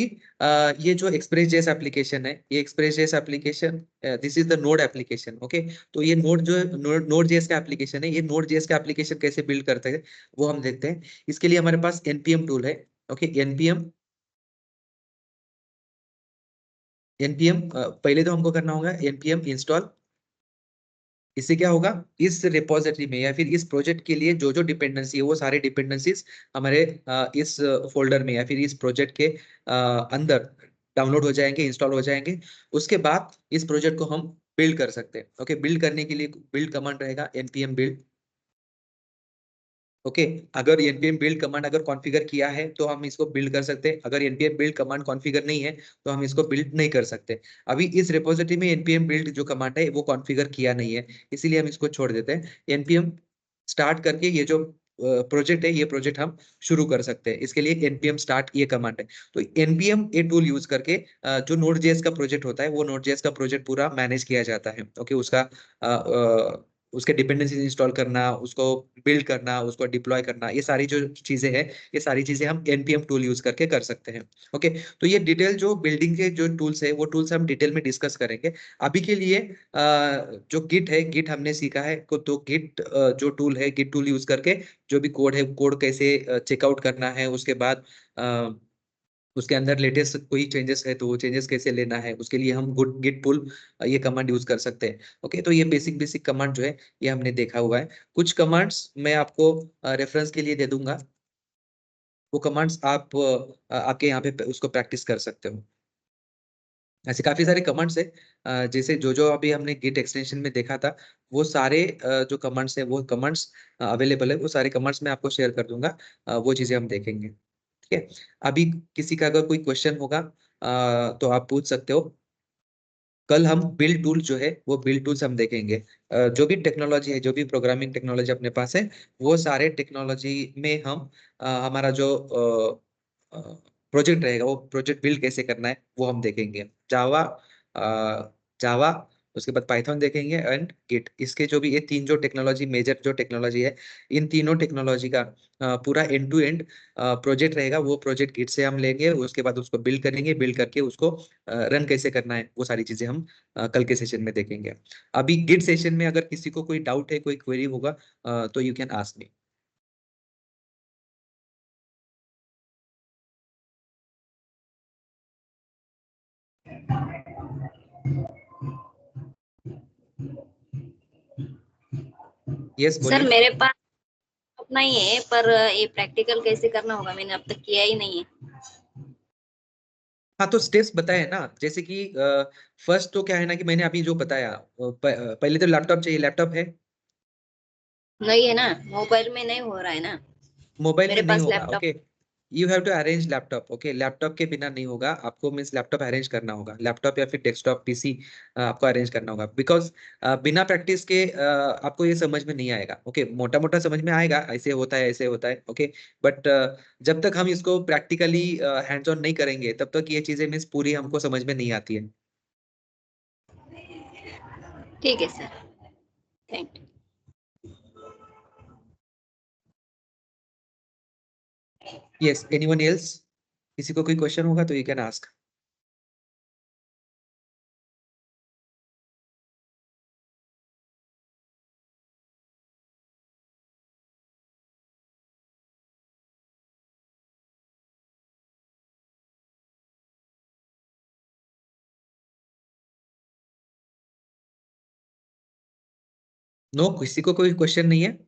Speaker 1: ये जो एक्सप्रेस जेएस एप्लीकेशन है, ये express JS application, this is the node application, okay. तो ये नोड जो नोड जेएस का एप्लीकेशन है, ये नोड जेएस का एप्लीकेशन कैसे बिल्ड करते हैं वो हम देखते हैं। इसके लिए हमारे पास npm टूल है, ओके। npm पहले तो हमको करना होगा npm इंस्टॉल। इससे क्या होगा, इस रिपोजिटरी में या फिर इस प्रोजेक्ट के लिए जो जो डिपेंडेंसी है वो सारे डिपेंडेंसीज हमारे इस फोल्डर में या फिर इस प्रोजेक्ट के अंदर डाउनलोड हो जाएंगे, इंस्टॉल हो जाएंगे। उसके बाद इस प्रोजेक्ट को हम बिल्ड कर सकते हैं, ओके। बिल्ड करने के लिए बिल्ड कमांड रहेगा npm build, ओके। अगर npm build कमांड अगर कॉन्फ़िगर किया है तो हम इसको बिल्ड कर सकते हैं। अगर npm build कमांड कॉन्फ़िगर नहीं है तो हम इसको बिल्ड नहीं कर सकते। अभी इस रिपोजिटरी में npm build जो कमांड है वो कॉन्फ़िगर किया नहीं है, इसीलिए हम इसको छोड़ देते हैं। npm स्टार्ट करके ये जो प्रोजेक्ट है, ये प्रोजेक्ट हम शुरू कर सकते हैं। इसके लिए npm स्टार्ट ये कमांड है। तो npm ये टूल यूज करके जो Node.js का प्रोजेक्ट होता है वो Node.js का प्रोजेक्ट पूरा मैनेज किया जाता है, ओके। उसके डिपेंडेंसीज इंस्टॉल करना, उसको बिल्ड करना, उसको डिप्लॉय करना, ये सारी जो चीजें हैं, ये सारी चीजें हम npm टूल यूज करके कर सकते हैं, ओके। तो ये डिटेल जो बिल्डिंग के जो टूल्स है वो टूल्स हम डिटेल में डिस्कस करेंगे। अभी के लिए जो गिट है, गिट हमने सीखा है तो गिट जो टूल है, गिट टूल यूज करके जो भी कोड है, कोड कैसे चेकआउट करना है, उसके बाद उसके अंदर लेटेस्ट कोई चेंजेस है तो वो चेंजेस कैसे लेना है, उसके लिए हम गुड गिट पुल ये कमांड यूज कर सकते हैं, ओके। तो ये बेसिक बेसिक कमांड जो है ये हमने देखा हुआ है। कुछ कमांड्स मैं आपको रेफरेंस के लिए दे दूंगा, वो कमांड्स आप आपके यहाँ पे उसको प्रैक्टिस कर सकते हो। ऐसे काफी सारे कमांड्स है, जैसे जो जो अभी हमने गिट एक्सटेंशन में देखा था, वो सारे जो कमांड्स है वो कमांड्स अवेलेबल है, वो सारे कमांड्स मैं आपको शेयर कर दूंगा, वो चीजें हम देखेंगे। ठीक है, अभी किसी का अगर कोई क्वेश्चन होगा तो आप पूछ सकते हो। कल हम बिल्ड टूल जो है वो बिल्ड टूल्स हम देखेंगे। जो भी टेक्नोलॉजी है, जो भी प्रोग्रामिंग टेक्नोलॉजी अपने पास है, वो सारे टेक्नोलॉजी में हम हमारा जो प्रोजेक्ट रहेगा, वो प्रोजेक्ट बिल्ड कैसे करना है वो हम देखेंगे। जावा, जावा, उसके बाद पाइथन देखेंगे एंड गिट। इसके जो भी ये तीन जो टेक्नोलॉजी, मेजर जो टेक्नोलॉजी है, इन तीनों टेक्नोलॉजी का पूरा एंड टू एंड प्रोजेक्ट रहेगा, वो प्रोजेक्ट गिट से हम लेंगे, उसके बाद उसको बिल्ड करेंगे, बिल्ड करके उसको रन कैसे करना है, वो सारी चीजें हम कल के सेशन में देखेंगे। अभी गिट सेशन में अगर किसी को कोई डाउट है, कोई क्वेरी होगा, तो you can ask me. Yes,
Speaker 5: sir
Speaker 1: बोलिए।
Speaker 5: मेरे पास अपना ही है, पर ये प्रैक्टिकल कैसे करना होगा मैंने अब तक किया ही नहीं है।
Speaker 1: हाँ, तो स्टेप्स बताए ना, जैसे कि फर्स्ट तो क्या है ना कि मैंने अभी जो बताया, पहले तो लैपटॉप चाहिए। लैपटॉप है?
Speaker 5: नहीं है ना, मोबाइल में नहीं हो रहा है ना,
Speaker 1: मोबाइल में
Speaker 5: मेरे
Speaker 1: नहीं
Speaker 5: पास
Speaker 1: होगा,
Speaker 5: laptop.
Speaker 1: Okay. You have to arrange laptop, okay. Laptop के बिना नहीं होगा आपको, मीन्स लैपटॉप अरेंज करना होगा, लैपटॉप या फिर डेस्कटॉप पीसी आपको अरेंज करना होगा, बिकॉज बिना प्रैक्टिस के आपको ये समझ में नहीं आएगा। ओके, मोटा मोटा समझ में आएगा, ऐसे होता है, ऐसे होता है, ओके। बट जब तक हम इसको प्रैक्टिकली हैंड्स ऑन नहीं करेंगे, तब तक ये चीजें मीन्स पूरी हमको समझ में नहीं आती है।
Speaker 5: ठीक है sir, thank you.
Speaker 1: Yes, anyone else? किसी को कोई क्वेश्चन होगा तो यू कैन आस्क। नो, किसी को कोई क्वेश्चन नहीं है?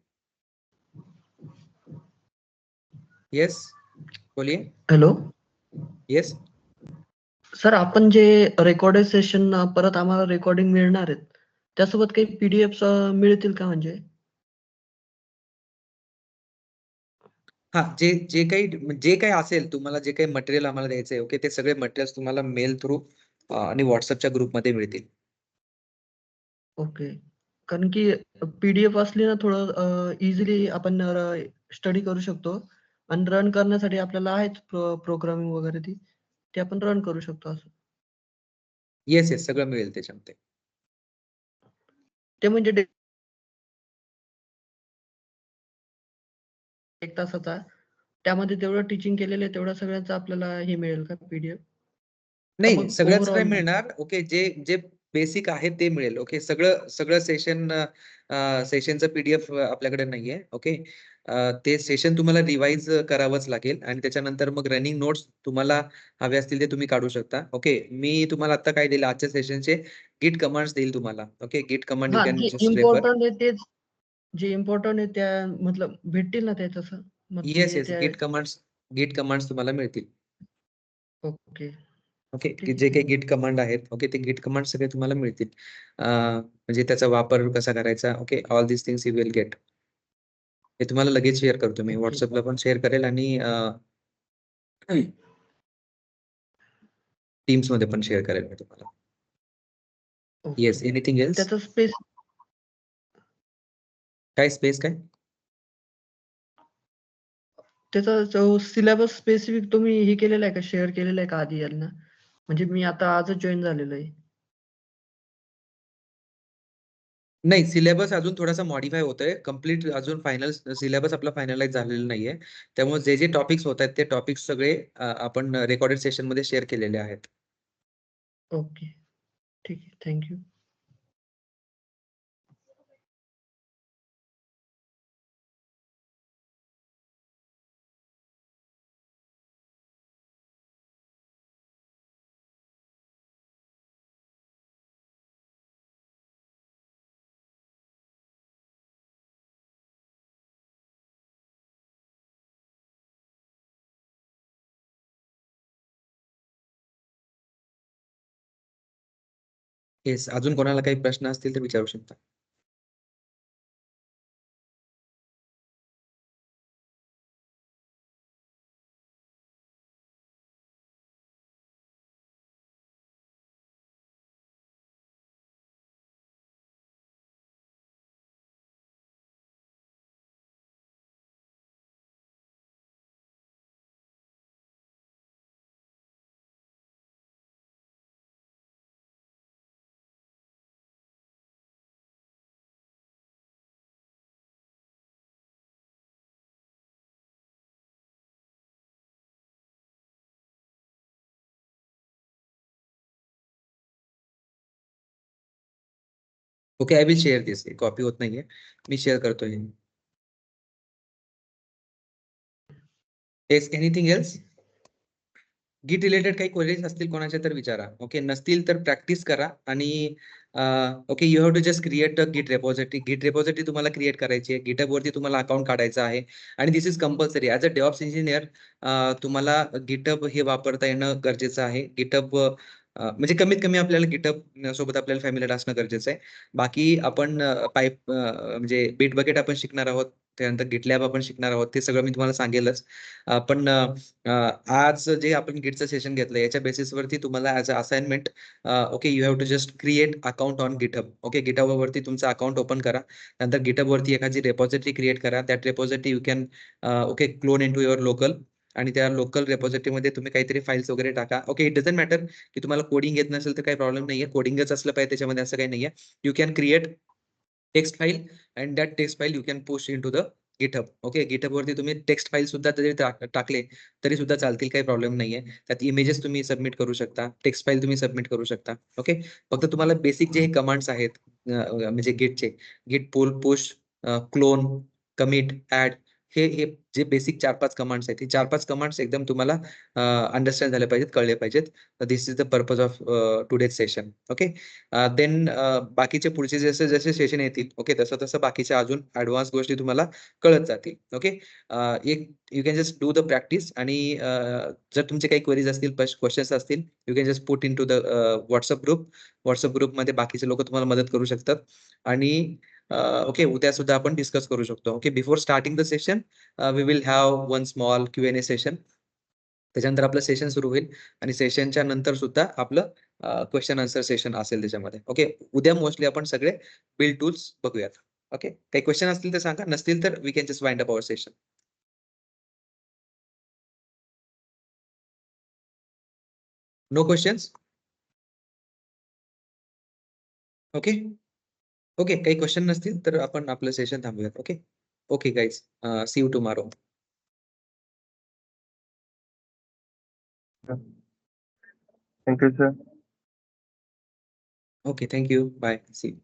Speaker 1: यस, बोलिए।
Speaker 6: Hello
Speaker 1: yes.
Speaker 6: सर, आपण जे रेकॉर्डेड सेशन परत आम्हाला रेकॉर्डिंग मिळणार आहेत, त्यासोबत काही पीडीएफ मिळतील का म्हणजे?
Speaker 1: हा, जे काही असेल, तुम्हाला जे काही मटेरियल आम्हाला द्यायचंय, ओके, ते सगळे मटेरियल तुम्हाला मेल थ्रू आणि व्हॉट्सअपच्या ग्रुपमध्ये मिळतील.
Speaker 6: ओके. कारण की पीडीएफ असली ना थोडं इझिली आपण स्टडी करू शकतो आणि रन करण्यासाठी आपल्याला आहेच प्रोग्रामिंग वगैरे ते आपण रन करू शकतो असं.
Speaker 1: येस, येस, सगळं मिळेल त्याच्यामध्ये.
Speaker 6: ते म्हणजे 1 तासाचा त्यामध्ये तेवढं टीचिंग केलेलं आहे तेवढ्या सगळ्यांचं आपल्याला हे मिळेल का पीडीएफ? का
Speaker 1: नाही,
Speaker 6: मग
Speaker 1: सगळंच नाही
Speaker 6: ओव्हरऑल?
Speaker 1: मिळणार, ओके. जे जे बेसिक आहे ते मिळेल, ओके. सगळं सगळं सेशनचं पीडीएफ आपल्याकडे नाहीये, ओके. ते सेशन तुम्हाला रिवाइज करावंच लागेल आणि त्याच्यानंतर मग रनिंग नोट्स तुम्हाला हवे असतील ते तुम्ही काढू शकता, ओके. मी तुम्हाला आता काय दिलं, आजच्या सेशनचे गिट कमांड्स देईल तुम्हाला, ओके. गिट कमांड यू
Speaker 6: हां,
Speaker 1: can
Speaker 6: J
Speaker 1: just refer.
Speaker 6: Important आहे तेच, जे इम्पोर्टंट आहे त्या मतलब भेटतील ना ते तसं? मग
Speaker 1: येस,
Speaker 6: ते
Speaker 1: येस,
Speaker 6: त्या
Speaker 1: गिट कमांड्स तुम्हाला मिळतील,
Speaker 6: ओके.
Speaker 1: ओके.
Speaker 6: ठीक
Speaker 1: जे
Speaker 6: आहे.
Speaker 1: काही गिट कमांड आहेत, ओके, ते गिट कमांड सगळे तुम्हाला मिळतील. म्हणजे त्याचा वापर कसा करायचा, okay. All this things you will get. हे तुम्हाला लगेच शेअर करतो मी,
Speaker 6: ओके.
Speaker 1: व्हॉट्सअपला पण शेअर करेल आणि टीम्स मध्ये पण शेअर करेल मी तुम्हाला.
Speaker 6: ओके.
Speaker 1: Yes, anything else?
Speaker 6: त्याचा स्पेस
Speaker 1: काय स्पेस काय?
Speaker 6: त्याचा जो सिलेबस स्पेसिफिक तुम्ही हे केलेला आहे का? शेअर केलेला आहे का आधी यांना? म्हणजे मी आता आजच जॉइन झालेलो आहे.
Speaker 1: नाही, सिलेबस अजून थोडासा मॉडिफाय होतोय, कम्प्लीट अजून फायनल सिलेबस आपला फायनलाइज झालेला नाहीये. त्यामुळे जे जे टॉपिक्स होत आहेत ते टॉपिक्स सगळे आपण रेकॉर्डेड सेशन मध्ये शेअर केलेले आहेत.
Speaker 6: ओके. ठीक आहे. Thank you.
Speaker 1: येस, अजून कोणाला काही प्रश्न असतील तर विचारू शकता. Okay, I will share this. Copy होत नाहीये, मी शेअर करतोय. Yes, anything else? Git related काही क्वेरीज असतील कोणाच्या तर विचारा. ओके, नसतील तर प्रॅक्टिस करा. आणि okay, you have to just create a git repository. Git repository तुम्हाला क्रिएट करायची आहे. गिटहब वरती तुम्हाला अकाउंट काढायचं आहे आणि this is compulsory. As a DevOps engineer तुम्हाला गिटहब हे वापरता येणं गरजेचं आहे. गिटहब म्हणजे कमीत कमी आपल्याला गिटहब सोबत आपल्याला फॅमिलीला असणं गरजेचं आहे. बाकी आपण पाईप म्हणजे बिटबकेट आपण शिकणार आहोत, त्यानंतर गिटलॅब आपण शिकणार आहोत, ते सगळं मी तुम्हाला सांगेलच. पण आज जे आपण गिटचं सेशन घेतलं याच्या बेसिसवरती तुम्हाला as a assignment okay, you have to just create account on GitHub. Okay, GitHub वरती तुमचं अकाउंट ओपन करा. नंतर गिटहब वरती एखादी रेपॉझिटरी क्रिएट करा. That repository you can okay clone into your local. आणि त्या लोकल रेपॉझिटरीमध्ये तुम्ही काहीतरी फाईल्स वगैरे टाका. ओके, इट डझंट मॅटर की तुम्हाला कोडिंग येत नसेल तर काही प्रॉब्लेम नाहीये. कोडिंगच असलं पाहिजे त्याच्यामध्ये, असं काही नाहीये. You can create text file and that text file you can push into the GitHub. Okay, GitHub वरती तुम्ही टेक्स्ट फाईल सुद्धा जरी टाकले तरी सुद्धा चालतील, काही प्रॉब्लेम नाहीये. त्यात इमेजेस तुम्ही सबमिट करू शकता, टेक्स्ट फाईल तुम्ही सबमिट करू शकता. ओके, फक्त तुम्हाला बेसिक जे कमांड्स आहेत म्हणजे गिटचे, गिट पुल, पुश, क्लोन, कमिट, ऍड, हे जे बेसिक 4-5 कमांड्स आहेत, हे 4-5 कमांड्स एकदम तुम्हाला अंडरस्टँड झाले पाहिजेत, कळले पाहिजेत. This is the purpose of today's session. Okay, then बाकीचे पुढचे जसे जसे सेशन येतील, ओके, तसं तसं बाकीच्या अजून ऍडव्हान्स गोष्टी तुम्हाला कळत जातील. ओके, एक you can just do the practice. आणि जर तुमचे काही क्वेरीज असतील, क्वेश्चन्स असतील, you can just put into the WhatsApp group. WhatsApp group बाकीचे लोक तुम्हाला मदत करू शकतात. आणि ओके, उद्या सुद्धा आपण डिस्कस करू शकतो. Okay, before starting the session we will have one small Q&A session. त्याच्यानंतर आपलं सेशन सुरू होईल आणि सेशनच्या नंतर सुद्धा आपलं क्वेश्चन आन्सर सेशन असेल त्याच्यामध्ये. ओके, उद्या मोस्टली आपण सगळे बिल्ड टूल्स बघूयात. ओके, काही क्वेश्चन असतील तर सांगा, नसतील तर we can just wind up our session. No questions? Okay okay, काही क्वेश्चन नसतील तर आपण आपलं सेशन थांबूयात. Okay okay guys, see you tomorrow.
Speaker 7: Thank you, sir.
Speaker 1: Okay, thank you, bye, see you.